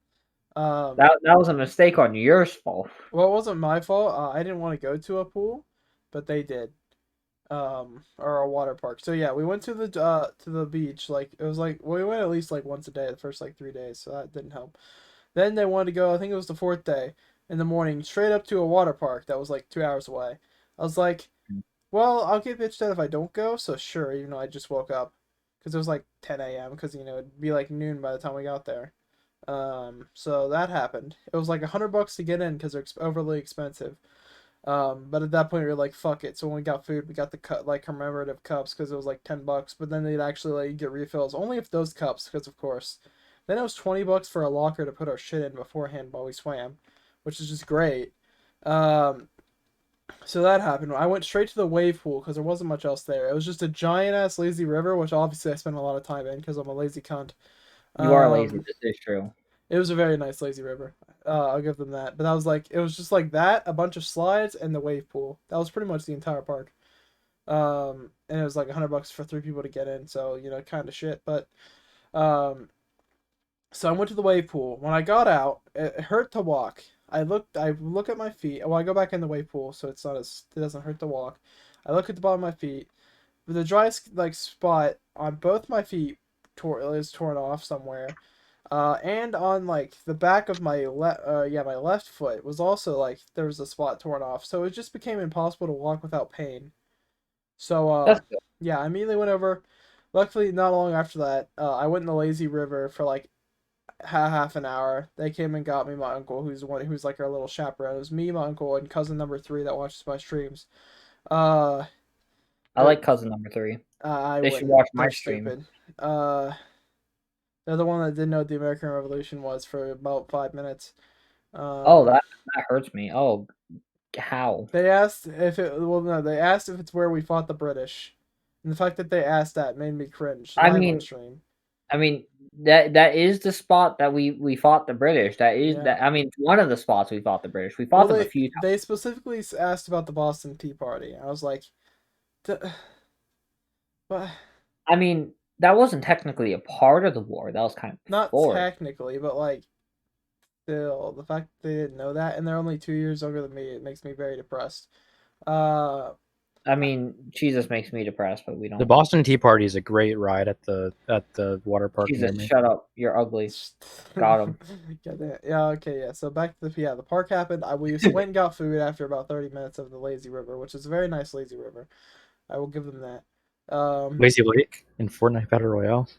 that was a mistake on your fault. Well, it wasn't my fault. I didn't want to go to a pool, but they did. Or a water park. So yeah, we went to the beach. Like it was like we went at least like once a day the first like 3 days, so that didn't help. Then they wanted to go. I think it was the fourth day in the morning, straight up to a water park that was like 2 hours away. I was like, well, I'll get bitched out if I don't go. So sure, even though I just woke up, because it was like 10 a.m. Because it'd be like noon by the time we got there. So that happened. It was like $100 to get in because they're overly expensive. But at that point we were like, fuck it. So when we got food, we got the like commemorative cups because it was like $10. But then they'd actually let you get refills only if those cups, because of course. Then it was $20 for a locker to put our shit in beforehand while we swam, which is just great. So that happened. I went straight to the wave pool because there wasn't much else there. It was just a giant ass lazy river, which obviously I spent a lot of time in because I'm a lazy cunt. You are lazy. This is true. It was a very nice lazy river. I'll give them that. But that was like, it was just like that, a bunch of slides, and the wave pool. That was pretty much the entire park. And it was like $100 for 3 people to get in, so kind of shit. But so I went to the wave pool. When I got out, it hurt to walk. I look at my feet. Well, I go back in the wave pool, so it doesn't hurt to walk. I look at the bottom of my feet. The dry spot on both my feet is torn off somewhere. And on like the back of my my left foot was also like there was a spot torn off, so it just became impossible to walk without pain. So That's good. yeah, I immediately went over. Luckily, not long after that, I went in the lazy river for like half an hour. They came and got me, my uncle, who's like our little chaperone. It was me, my uncle, and cousin number 3 that watches my streams. I like cousin number 3. They should watch my stream. Stupid. They're the one that didn't know what the American Revolution was for about 5 minutes. That hurts me. Oh, how? They asked if they asked if it's where we fought the British, and the fact that they asked that made me cringe. On stream. I mean that is the spot that we fought the British. That is that. I mean, one of the spots we fought the British. We fought them a few times. They specifically asked about the Boston Tea Party. I was like, but I mean, that wasn't technically a part of the war. That was kind of not before. Technically, but like still, the fact that they didn't know that, and they're only 2 years younger than me, it makes me very depressed. I mean, Cheesus makes me depressed, but we don't. The Boston Tea Party is a great ride at the water park. Jesus, shut up! You're ugly. Got him. Yeah. Okay. Yeah. So back to the park happened. We went and got food after about 30 minutes of the lazy river, which is a very nice lazy river. I will give them that. Lazy Lake in Fortnite Battle Royale.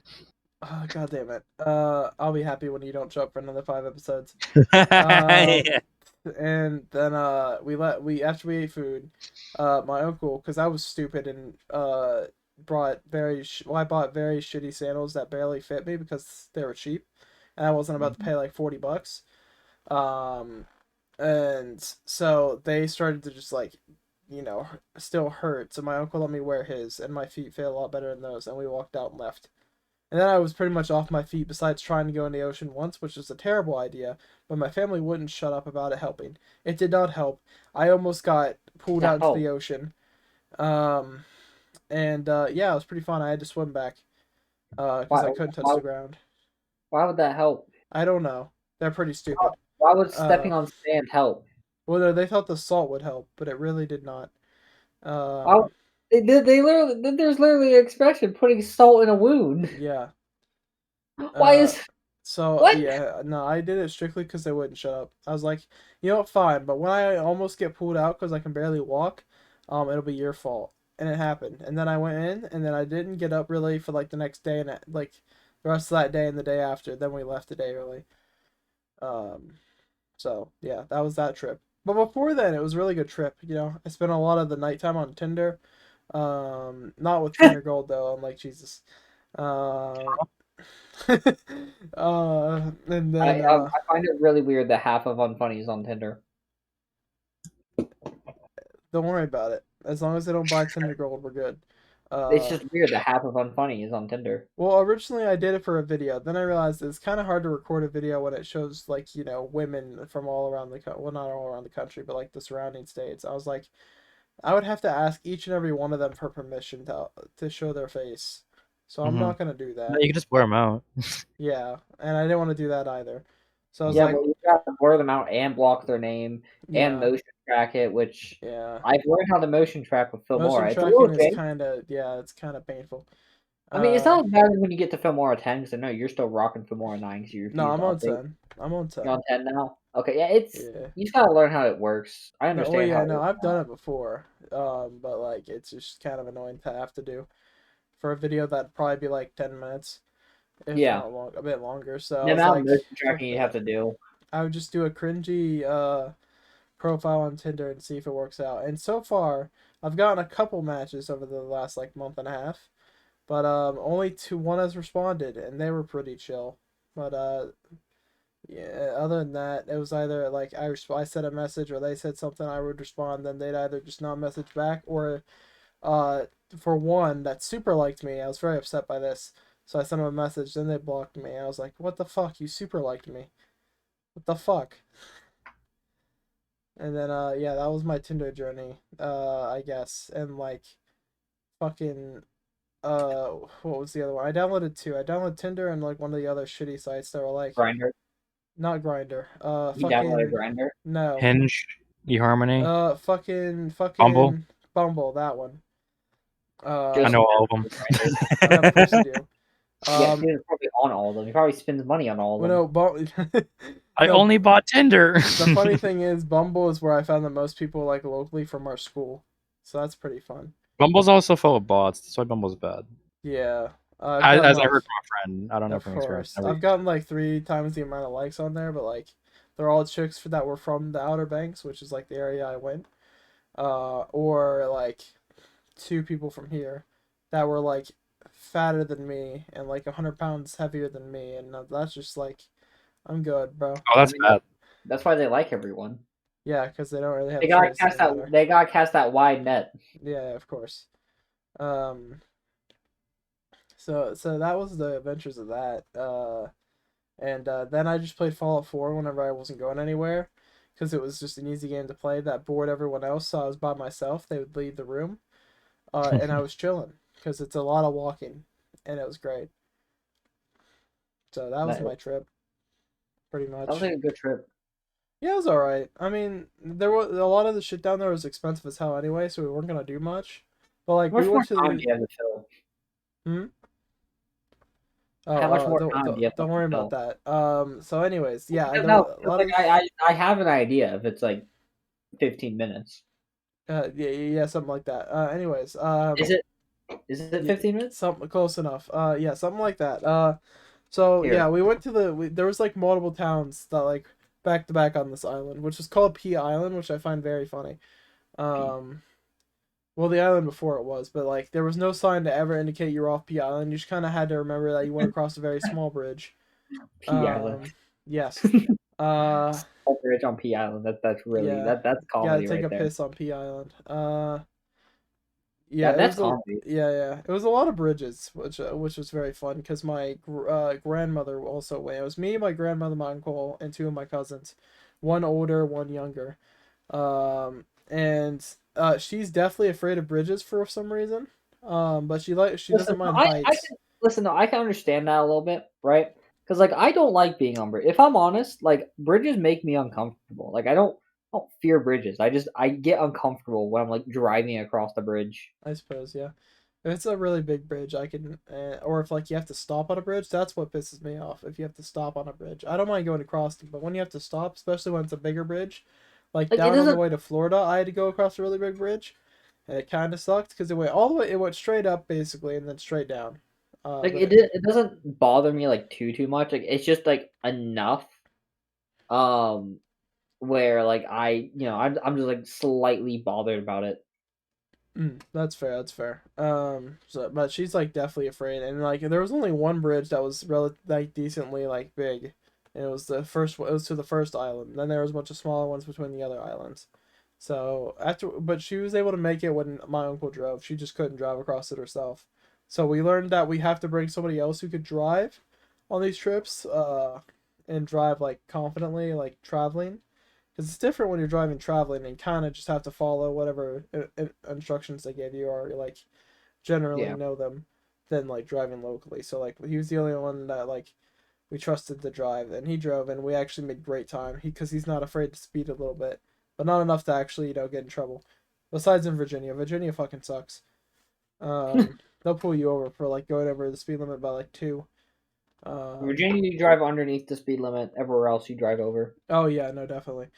Oh, God damn it. I'll be happy when you don't show up for another 5 episodes. Yeah. And then after we ate food, my uncle, because I was stupid and I bought very shitty sandals that barely fit me because they were cheap, and I wasn't about to pay like $40. And so they started to just like, still hurt. So my uncle let me wear his, and my feet feel a lot better in those. And we walked out and left. And then I was pretty much off my feet. Besides trying to go in the ocean once, which was a terrible idea, but my family wouldn't shut up about it helping. It did not help. I almost got pulled out into the ocean. And yeah, it was pretty fun. I had to swim back because I couldn't touch the ground. Why would that help? I don't know. They're pretty stupid. Why would stepping on sand help? Well, they thought the salt would help, but it really did not. They literally, there's literally an expression, putting salt in a wound. Yeah. Why is... So, what? Yeah, no, I did it strictly because they wouldn't shut up. I was like, you know what, fine, but when I almost get pulled out because I can barely walk, it'll be your fault. And it happened. And then I went in, and then I didn't get up really for, like, the next day, and, like, the rest of that day and the day after. Then we left a day early. So, yeah, that was that trip. But before then, it was a really good trip, I spent a lot of the nighttime on Tinder. Not with Tinder Gold, though, unlike Cheesus. And then I find it really weird that half of Unfunny is on Tinder. Don't worry about it. As long as they don't buy Tinder Gold, we're good. It's just weird that half of Unfunny is on Tinder. Well, originally I did it for a video. Then I realized it's kind of hard to record a video when it shows like women from all around well, not all around the country, but like the surrounding states. I was like, I would have to ask each and every one of them for permission to show their face. So I'm not gonna do that. No, you can just blur them out. Yeah, and I didn't want to do that either. So I was but you got to blur them out and block their name and motion track it, which I've learned how to motion track with Filmora. Motion tracking is it's kind of painful. I mean, it's not as bad when you get to Filmora 10, because I know you're still rocking Filmora 9 because you're... No, I'm on 10. I'm on 10. You're on 10 now? Okay, yeah, you just gotta learn how it works. I understand I've done it before. But like, it's just kind of annoying to have to do for a video that'd probably be like 10 minutes. If not a bit longer. So the amount of motion tracking you have to do. I would just do a cringy profile on Tinder and see if it works out. And so far, I've gotten a couple matches over the last like month and a half, but only one has responded, and they were pretty chill. But yeah, other than that, it was either like I sent a message or they said something, I would respond, then they'd either just not message back, or for one that super liked me, I was very upset by this. So I sent them a message, then they blocked me. I was like, what the fuck? You super liked me. What the fuck? And then, yeah, that was my Tinder journey, I guess. And, like, fucking, what was the other one? I downloaded two. I downloaded Tinder and, like, one of the other shitty sites that were, like... Grindr? Not Grindr. You downloaded Grindr? No. Hinge? eHarmony? Fucking... Bumble? Bumble, that one. I know all of them. Of course you do. Yeah, he's probably on all of them. He probably spends money on all of them. Well, no, I only bought Tinder. The funny thing is, Bumble is where I found the most people like locally from our school, so that's pretty fun. Bumble's also full of bots. That's why Bumble's bad. Yeah. As I heard from a friend, I don't know from experience. I've gotten like 3 times the amount of likes on there, but like they're all chicks that were from the Outer Banks, which is like the area I went, or like 2 people from here that were like fatter than me and like 100 pounds heavier than me, and that's just like, I'm good, bro. Oh, that's bad. That's why they like everyone. Yeah, because they don't really have. They gotta cast that wide net. Yeah, of course. So that was the adventures of that. And then I just played Fallout 4 whenever I wasn't going anywhere, because it was just an easy game to play that bored everyone else. So I was by myself. They would leave the room, and I was chilling because it's a lot of walking, and it was great. So that was my trip, pretty much. That was like a good trip. Yeah, it was all right. I mean, there was a lot of the shit down there was expensive as hell anyway, so we weren't gonna do much. But like, we went to time do you have to fill? How much more time do you have to worry about that. So anyways, yeah. I have an idea if it's like 15 minutes. Yeah, something like that. Anyways, is it 15 minutes? Something close enough. Yeah, something like that. So yeah, we went to there was like multiple towns that like back to back on this island, which is called P Island, which I find very funny. Well, the island before it was, but like there was no sign to ever indicate you were off P Island. You just kind of had to remember that you went across a very small bridge. P Island. Yes. whole bridge on P Island. That's really Yeah. that's Gotta comedy take right a there. piss on P Island. Yeah, It that's was comedy. it was a lot of bridges, which was very fun because my grandmother also went. It was me, my grandmother, my uncle, and two of my cousins, one older, one younger. And she's definitely afraid of bridges for some reason. But she doesn't mind heights. I can understand that a little bit, right? Because like I don't like being on bridge. If I'm honest, like bridges make me uncomfortable. Like I don't fear bridges. I get uncomfortable when I'm like driving across the bridge. I suppose, yeah. If it's a really big bridge, I can, or if like you have to stop on a bridge, that's what pisses me off. If you have to stop on a bridge, I don't mind going across it, but when you have to stop, especially when it's a bigger bridge, like Like it down on the doesn't way to Florida, I had to go across a really big bridge, and it kind of sucked because it went all the way, it went straight up basically, and then straight down. like But it doesn't bother me like too much. Like it's just like enough. Um, where like I'm just like slightly bothered about it. That's fair. That's fair. So but she's like definitely afraid, and like there was only one bridge that was like decently like big, and it was the first. It was to the first island. Then there was a bunch of smaller ones between the other islands. So but she was able to make it when my uncle drove. She just couldn't drive across it herself. So we learned that we have to bring somebody else who could drive on these trips, and drive like confidently, like traveling. Because it's different when you're driving traveling and kind of just have to follow whatever instructions they give you, or like generally know them, than like driving locally. So like he was the only one that like we trusted to drive, and he drove, and we actually made great time. Because he's not afraid to speed a little bit, but not enough to actually get in trouble. Besides in Virginia, Virginia fucking sucks. They'll pull you over for like going over the speed limit by like 2. Virginia, you drive underneath the speed limit. Everywhere else, you drive over. Oh yeah, no, definitely.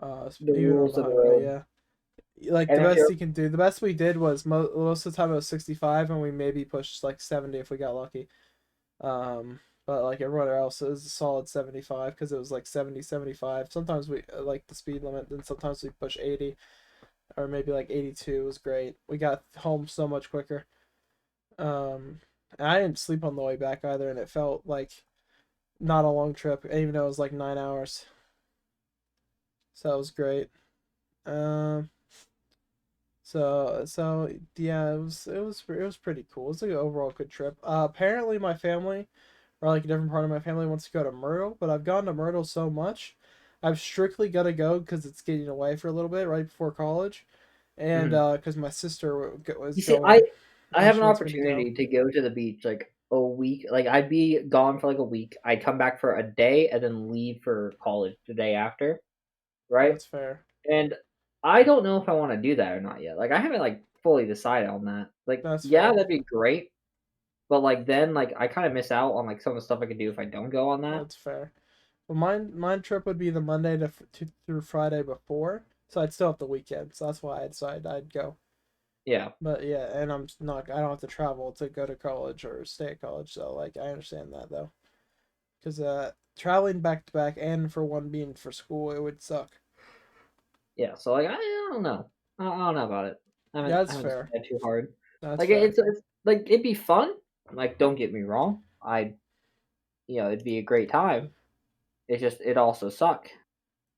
The Even on rules the of the highway, road. yeah. Like And the if best you're you can do. The best we did was most of the time it was 65, and we maybe pushed like 70 if we got lucky. But like everyone else, it was a solid 75 because it was like 70, 75. Sometimes we like the speed limit, then sometimes we push 80, or maybe like 82 was great. We got home so much quicker. And I didn't sleep on the way back either, and it felt like not a long trip, even though it was like 9 hours. So it was great. Um. So yeah, it was pretty cool. It was like an overall good trip. Apparently my family, or like a different part of my family, wants to go to Myrtle, but I've gone to Myrtle so much, I've strictly got to go because it's getting away for a little bit right before college, and because my sister was You see, going, I and have she an wants me to go. opportunity to go to the beach like a week. Like I'd be gone for like a week. I'd come back for a day and then leave for college the day after, right? That's fair. And I don't know if I want to do that or not yet. Like I haven't like fully decided on that. Like That's yeah, fair. that'd be great. But like then like I kind of miss out on like some of the stuff I could do if I don't go on that. That's fair. Well, mine trip would be the Monday to through Friday before, so I'd still have the weekend. So that's why I decided I'd go. Yeah. But yeah, and I don't have to travel to go to college or stay at college, so like I understand that though. Cuz traveling back to back and for one being for school, it would suck. Yeah. So like I don't know. I don't know about it. I That's haven't fair. decided too hard. That's Like fair. it's like it'd be fun. Like don't get me wrong. It'd be a great time. It's just it also suck.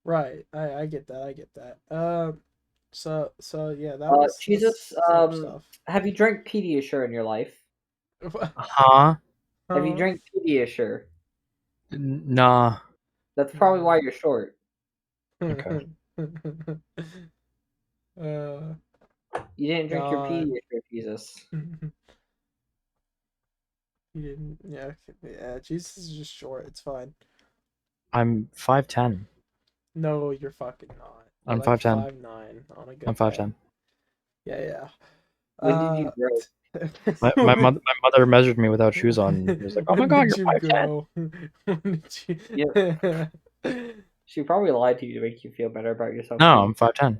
Right. I get that. I get that. So yeah, that was Jesus, some stuff. have you drank Pediasure in your life? Huh? Have you drank Pediasure? Nah. That's probably why you're short. Okay. uh You didn't drink your God. Pediasure, Jesus. You didn't. Yeah. Yeah. Jesus is just short. It's fine. I'm 5'10". No, you're fucking not. You're I'm like 5'10". 5'9" on a good I'm day. 5'10". Yeah, yeah. When did you grow? My mother measured me without shoes on. And she was like, "Oh my when god, did you're you 5'10". grow? When did you? Yeah. She probably lied to you to make you feel better about yourself. No, I'm 5'10".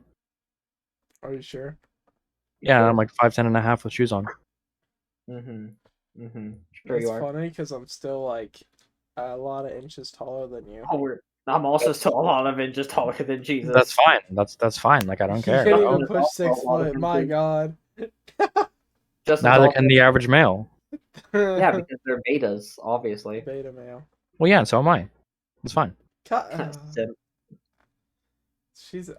Are you sure? Yeah, Sure. I'm like 5'10" and a half with shoes on. Sure It's you are. funny because I'm still like a lot of inches taller than you. I'm also still a lot of inches taller than Jesus. That's fine. That's fine. Like I don't You care. can't I even own it. push 6 foot. My God. Neither can the average male. Yeah, because they're betas, obviously. Beta male. Well, yeah, so am I. It's fine. Cut. Sim. She's just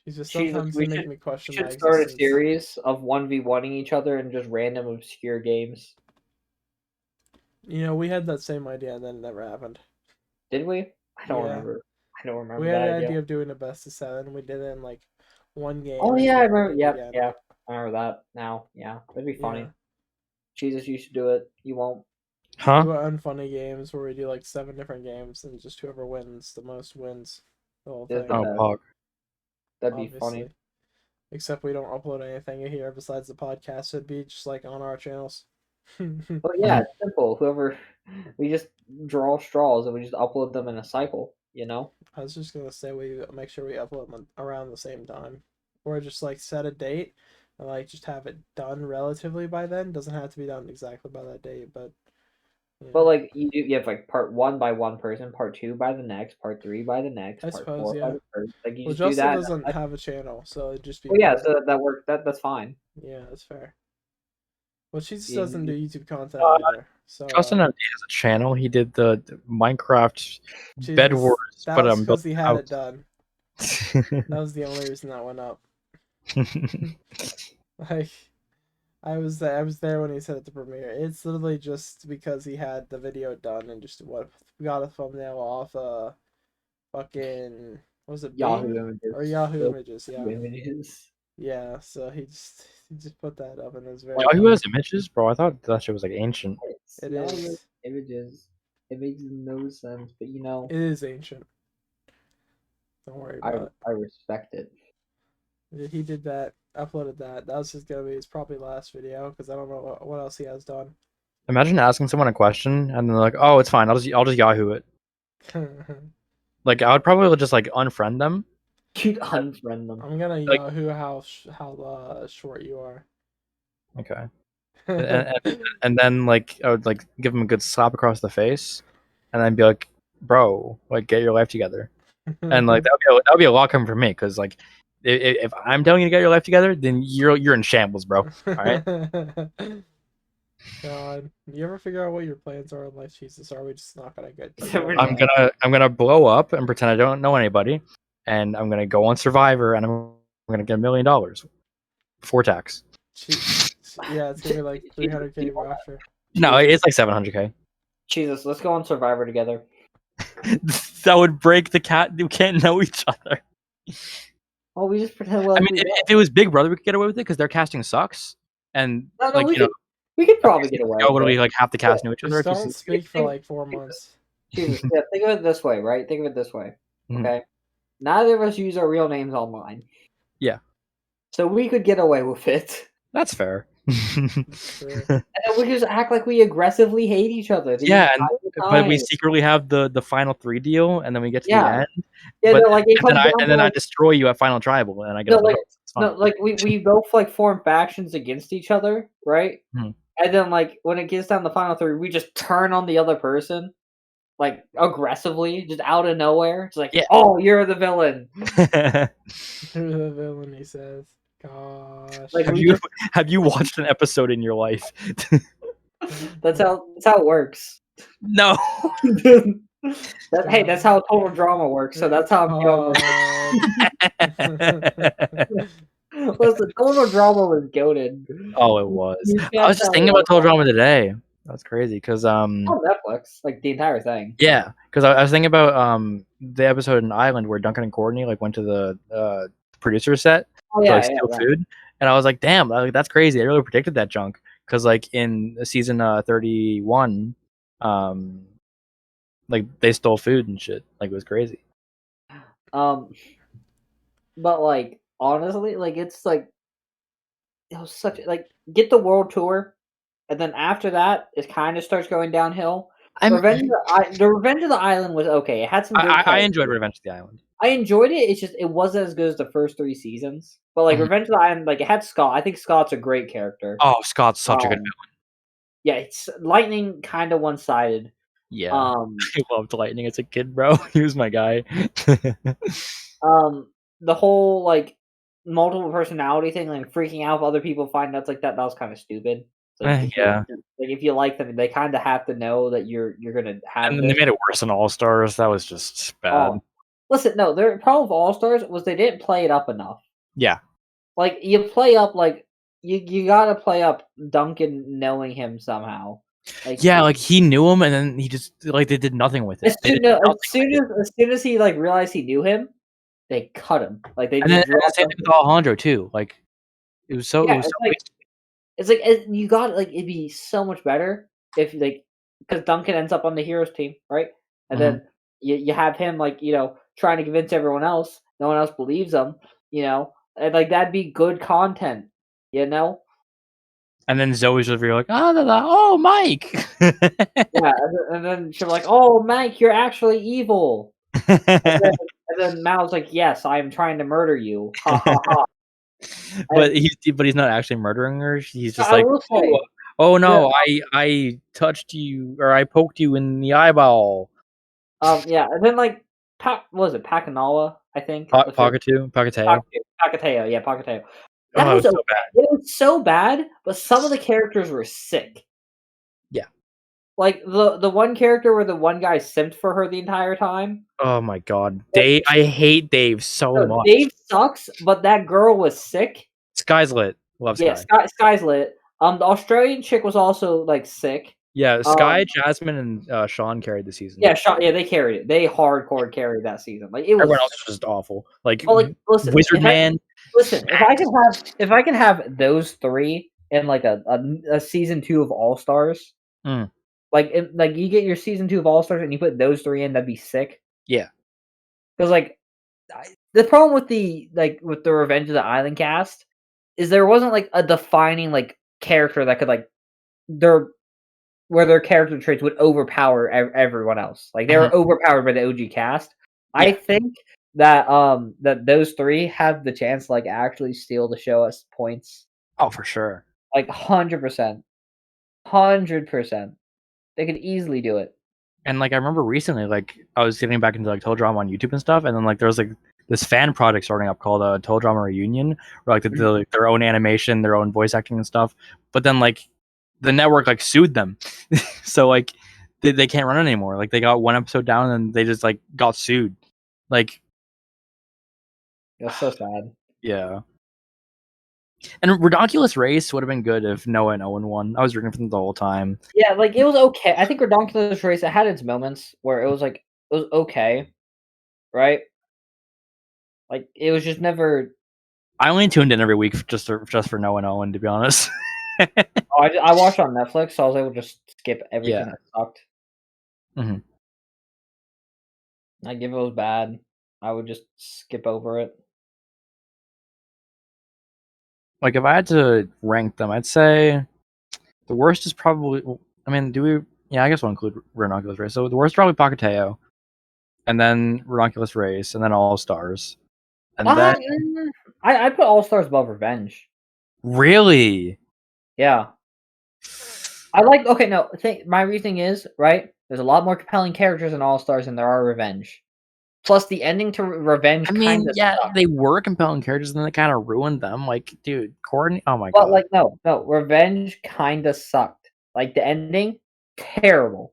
Jesus, sometimes they make me we question my should start a existence. series of 1v1ing each other in just random obscure games. You know, we had that same idea and then it never happened. Did we? I don't Yeah. remember. I don't remember We had that the idea. idea of doing a best of 7. We did it in like one game. Oh and yeah, I never remember. did it Yep, again. yeah, I remember that now. Yeah, that'd be funny. Yeah. Jesus, you should do it. You won't. Huh? Do unfunny games where we do like 7 different games and just whoever wins the most wins the whole Is thing. the Oh, best. pog. That'd be Obviously. funny. Except we don't upload anything here besides the podcast. It'd be just like on our channels. Well, yeah, it's simple. Whoever we just draw straws and we just upload them in a cycle. You know. I was just gonna say we make sure we upload them around the same time, or just like set a date and like just have it done relatively by then. Doesn't have to be done exactly by that date, but. Yeah. But like you have like part 1 by one person, part 2 by the next, part 3 by the next, I part suppose, 4 by yeah. the third. Like you Well, just do Justin that. doesn't have a channel, so it'd just be. Well, yeah, so that works. That's fine. Yeah, that's fair. Well, she just Yeah, doesn't do YouTube content Uh, either. So Justinmd has a channel. He did the Minecraft Bed Jesus, Wars, that but was because he had it built done. That was the only reason that went up. Like, I was there when he said at the premiere. It's literally just because he had the video done and just got a thumbnail off fucking, what was it, Yahoo Bing? Images Or Yahoo Images, yeah. Images. Yeah, so he just put that up and it was very Yahoo funny. has images, bro. I thought that shit was like ancient. It Yahoo is. Images. It makes no sense, but you know, It is ancient. Don't worry about it. I respect it. He did that, uploaded that. That was just gonna be his probably last video because I don't know what else he has done. Imagine asking someone a question and they're like, "Oh, it's fine. I'll just Yahoo it." Like I would probably just like unfriend them. You'd unfriend them. I'm gonna Like- Yahoo how short you are. Okay. And then like I would like give him a good slap across the face, and then be like, "Bro, like get your life together." And like that would be a lot coming from me because like if I'm telling you to get your life together, then you're in shambles, bro. All right. God, you ever figure out what your plans are in life, Cheesus? Or are we just not gonna get? I'm gonna blow up and pretend I don't know anybody, and I'm gonna go on Survivor, and I'm gonna get $1 million before tax. Yeah, it's gonna be like 300K after. No, it's like 700K. Jesus, let's go on Survivor together. That would break the cat. You can't know each other. Oh, we just pretend. Well, I mean, if it was Big Brother, we could get away with it because their casting sucks, and no, like we could probably get away. literally like half the cast knew each other. Just don't speak for like 4 months. Jesus, yeah, think of it this way, right? Think of it this way. Mhm. Okay, neither of us use our real names online. Yeah. So we could get away with it. That's fair. True. And then we just act like we aggressively hate each other. Yeah, but we secretly have the final 3 deal, and then we get to the end. Yeah, but, no, like it comes down and then to, I destroy you at Final Tribal, and I get no, a like, vote. It's fine. no, like we both like form factions against each other, right? Mhm. And then like when it gets down to the final 3, we just turn on the other person, like aggressively, just out of nowhere. It's like, Yeah. oh, you're the villain. You're the villain, he says. Gosh. Like, have you watched an episode in your life? That's how it works. No. That's how total drama works. So that's how Listen, total drama was goated. Oh, it was. You I can't was just tell thinking me about Total that's Drama today. That's crazy because on Netflix, like the entire thing. yeah, because I was thinking about the episode in Ireland where Duncan and Courtney like went to the producer set Oh to yeah, like steal food, and I was like, damn, like, that's crazy. I really predicted that junk because like in season 31, like they stole food and shit. Like it was crazy. But like honestly, like it's like it was such like get the world tour, and then after that it kind of starts going downhill. Revenge of the Island was okay. It had some good I enjoyed Revenge of the Island. I enjoyed it. It's just it wasn't as good as the first 3 seasons. But like Revenge of the Island, like it had Scott. I think Scott's a great character. Oh, Scott's such a good villain. Yeah, it's Lightning kind of one-sided. Yeah, I loved Lightning as a kid, bro. He was my guy. The whole like multiple personality thing, like freaking out if other people find out like that was kind of stupid. Yeah. Like if you like them, they kind of have to know that you're gonna have. And then they made it worse than All Stars. That was just bad. Oh, listen, no, their problem with All Stars was they didn't play it up enough. Yeah. Like you play up, like you gotta play up Duncan knowing him somehow. Like Yeah, like he knew him, and then he just like they did nothing with it. As soon as he like realized he knew him, they cut him. Like they And just then same thing with Alejandro too. Like it was so. Yeah, It was so it's like you got like it'd be so much better if like because Duncan ends up on the heroes team, right? And then you have him like trying to convince everyone else. No one else believes him, and like that'd be good content, And then Zoe's over here like, oh, Mike. Yeah, and then she'll be like, "Oh, Mike, you're actually evil." And then Mal's like, "Yes, I am trying to murder you." Ha ha ha. But he's not actually murdering her. He's just I like, will say, oh no, I touched you or I poked you in the eyeball. yeah, and then like, what was it Pakanawa? I think Pakateo. Pakateo, yeah, Pakateo. That Oh, was so bad. It was so bad, but some of the characters were sick. Yeah. Like the one character where the one guy simped for her the entire time. Oh my god, Dave! I hate Dave so much. Dave sucks, but that girl was sick. Sky's lit. Love Sky. Yeah, Sky's lit. The Australian chick was also like sick. Yeah, Sky, Jasmine, and Sean carried the season. Yeah, Sean. Yeah, they carried it. They hardcore carried that season. Like it was. Everyone else was just awful. Like listen, Wizard Man. Listen, if I can have those three in like a season 2 of All Stars, like you get your season 2 of All Stars and you put those three in, that'd be sick. Yeah, because like the problem with the Revenge of the Island cast is there wasn't like a defining like character that could like where their character traits would overpower everyone else. Like they were overpowered by the OG cast. Yeah. I think that that those three have the chance to like actually steal the show us points. Oh, for sure. Like 100%. 100%. They could easily do it. And like I remember recently, like I was getting back into like Teledrama on YouTube and stuff, and then like there was like this fan project starting up called Teledrama Reunion, where like they did like, their own animation, their own voice acting and stuff. But then like the network like sued them, so like they can't run it anymore. Like they got one episode down and they just like got sued. Like that's so sad. Yeah. And Redonkulous Race would have been good if Noah and Owen won. I was rooting for them the whole time. Yeah, like it was okay. I think Redonkulous Race, it had its moments where it was okay, right? Like it was just never. I only tuned in every week just for Noah and Owen, to be honest. I watched on Netflix, so I was able to just skip everything that sucked. Like if it was bad, I would just skip over it. Like if I had to rank them, I'd say the worst is probably. I mean, do we? Yeah, I guess we'll include Redonkulous Race. So the worst is probably Pakateo, and then Redonkulous Race, and then All Stars, and then I put All Stars above Revenge. Really? Yeah. I like. Okay, no. My reasoning is right. There's a lot more compelling characters in All Stars than there are Revenge. Plus, the ending to Revenge. I mean, yeah, sucked. they were compelling characters, and then they kind of ruined them. Like, dude, Courtney. Oh my god. But like, no, Revenge kind of sucked. Like the ending, terrible.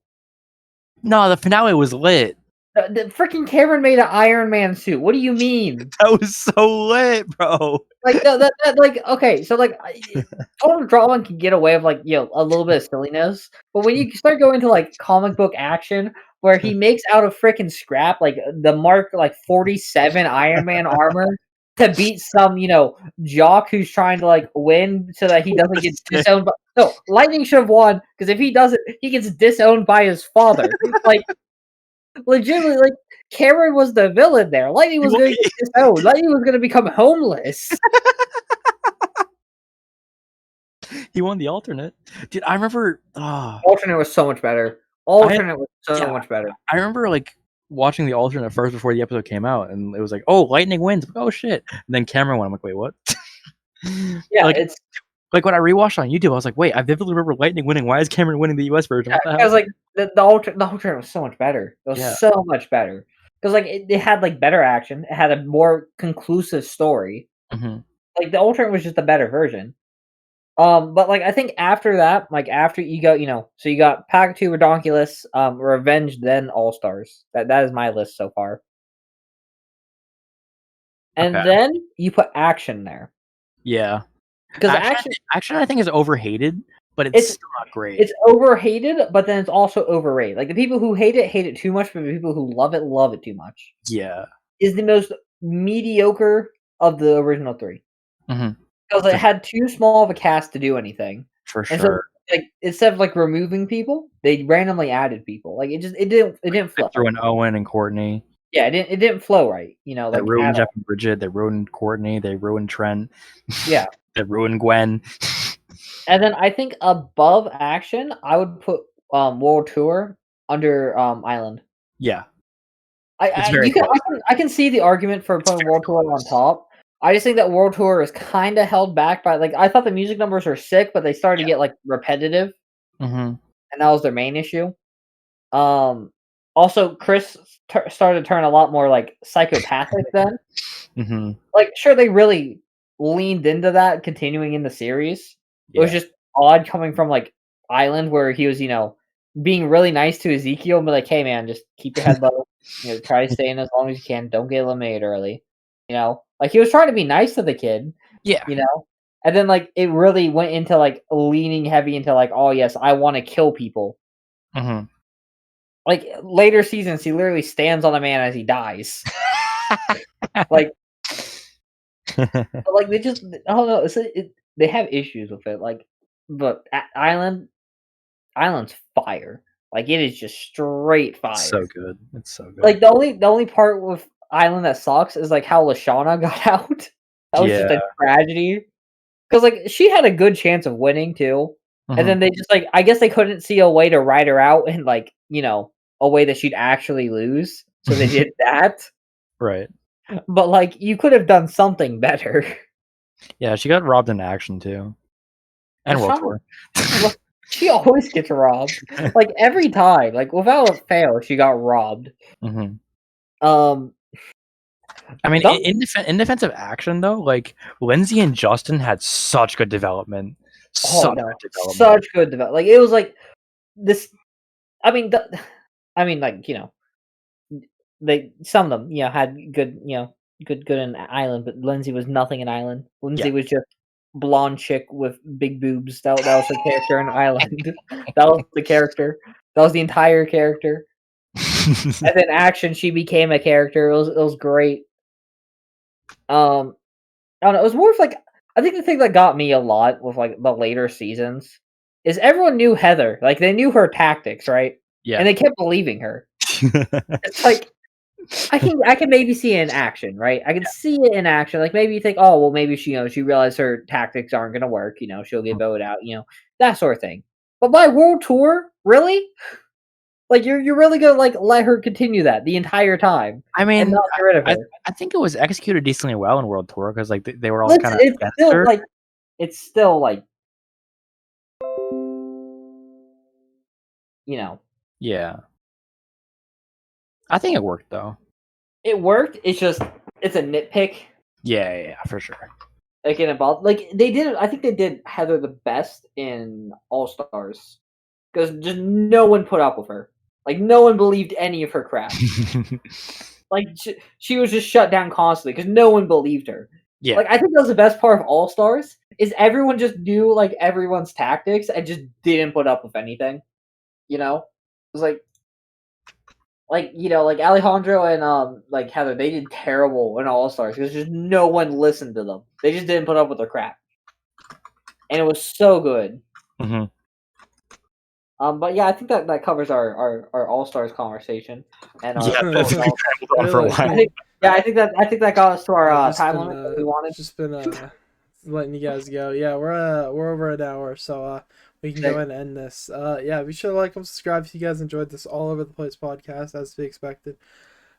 No, the finale was lit. The freaking Cameron made an Iron Man suit. What do you mean? That was so lit, bro. Like that like okay, so like total drama can get away with like a little bit of silliness, but when you start going to like comic book action where he makes out of freaking scrap like the Mark like 47 Iron Man armor to beat some jock who's trying to like win so that he doesn't get disowned. No, Lightning should have won because if he doesn't, he gets disowned by his father. Like legitimately, like. Cameron was the villain there. Lightning was going to get disowned. Lightning was going to become homeless. He won the alternate. Dude, I remember... alternate was so much better. Alternate was so much better. I remember, like, watching the alternate first before the episode came out, and it was like, oh, Lightning wins. Like, oh, shit. And then Cameron won. I'm like, wait, what? Yeah, like, it's... Like, when I rewatched on YouTube, I was like, wait, I vividly remember Lightning winning. Why is Cameron winning the US version? Yeah, because, like, the alternate was so much better. It was so much better. Because like it had like better action, it had a more conclusive story. Like the alternate was just a better version. But like I think after that, like after you go, so you got Pack 2, Redonkulous, Revenge, then All Stars. That is my list so far. And Okay. then you put Action there. Yeah. Because action I think is overhated, but it's still not great. It's overhated, but then it's also overrated. Like the people who hate it too much, but the people who love it too much. Yeah. Is the most mediocre of the original 3. Because it had too small of a cast to do anything. For and sure. So, like instead of like removing people, they randomly added people. Like it didn't flow. They threw in Owen and Courtney. Yeah, it didn't flow right. You know, They like ruined Jeff and Bridget. They ruined Courtney. They ruined Trent. Yeah. They ruined Gwen. And then I think above Action, I would put World Tour under Island. Yeah. I can see the argument for putting World Tour on top. I just think that World Tour is kind of held back by like I thought the music numbers were sick, but they started to get like repetitive, and that was their main issue. Also, Chris started to turn a lot more like psychopathic then. Like, sure, they really leaned into that, continuing in the series. It was just odd coming from like Island, where he was, being really nice to Ezekiel, and be like, "Hey, man, just keep your head low. Try to stay in as long as you can. Don't get eliminated early." Like he was trying to be nice to the kid. Yeah. And then like it really went into like leaning heavy into like, oh yes, I want to kill people. Like later seasons, he literally stands on a man as he dies. Like, but, like they just, I don't know. They have issues with it. Like, but Island's fire. Like it is just straight fire. So good. It's so good. Like the only part with Island that sucks is like how Lashana got out. That was just a tragedy. Because like she had a good chance of winning too, and then they just like I guess they couldn't see a way to ride her out in like a way that she'd actually lose, so they did that. Right. But like you could have done something better. Yeah, she got robbed in Action too, and World Tour. She always gets robbed, like every time, like without fail, she got robbed. I mean, in defense of Action though, like Lindsay and Justin had such good development. Such good development. Like it was like this. I mean, like they some of them had good good in Island, but Lindsay was nothing in Island. Lindsay was just blonde chick with big boobs. That was her character in Island. That was the character. That was the entire character. And then Action, she became a character. It was great. I don't know. It was more of like I think the thing that got me a lot with like the later seasons is everyone knew Heather. Like they knew her tactics, right? Yeah. And they kept believing her. It's like I can maybe see it in Action, right? I can see it in Action. Like maybe you think, oh well, maybe she she realized her tactics aren't gonna work. She'll get voted out. That sort of thing. But by World Tour, really? Like you're really gonna like let her continue that the entire time? I mean, and not get rid of her. I think it was executed decently well in World Tour because like they were all kind of. It's still like Yeah. I think it worked though. It worked. It's just it's a nitpick. Yeah, for sure. Like they did. I think they did Heather the best in All Stars because just no one put up with her. Like no one believed any of her crap. Like she was just shut down constantly because no one believed her. Yeah. Like I think that was the best part of All Stars is everyone just knew like everyone's tactics and just didn't put up with anything. It was like Alejandro and like Heather, they did terrible in All Stars because just no one listened to them. They just didn't put up with their crap, and it was so good. But yeah, I think that covers our All Stars conversation. And for a while. I think that got us to our time limit that we wanted. Just been letting you guys go. Yeah, we're over an hour, so we can go ahead and end this. Yeah, be sure to like and subscribe if you guys enjoyed this all over the place podcast, as to be expected.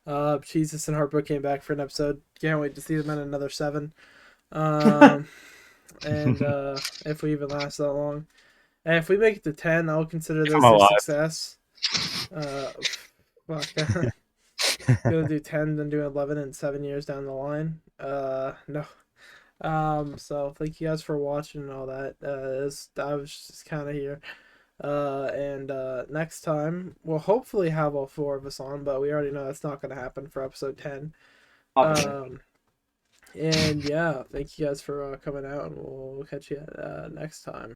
Cheesus and Harpo came back for an episode. Can't wait to see them in another 7. And if we even last that long. And if we make it to 10, I'll consider this a success. Gonna do 10, then do 11 in 7 years down the line. No. So thank you guys for watching and all that. I was just kind of here. And next time we'll hopefully have all four of us on, but we already know that's not going to happen for episode 10. Obviously. And yeah, thank you guys for coming out, and we'll catch you next time.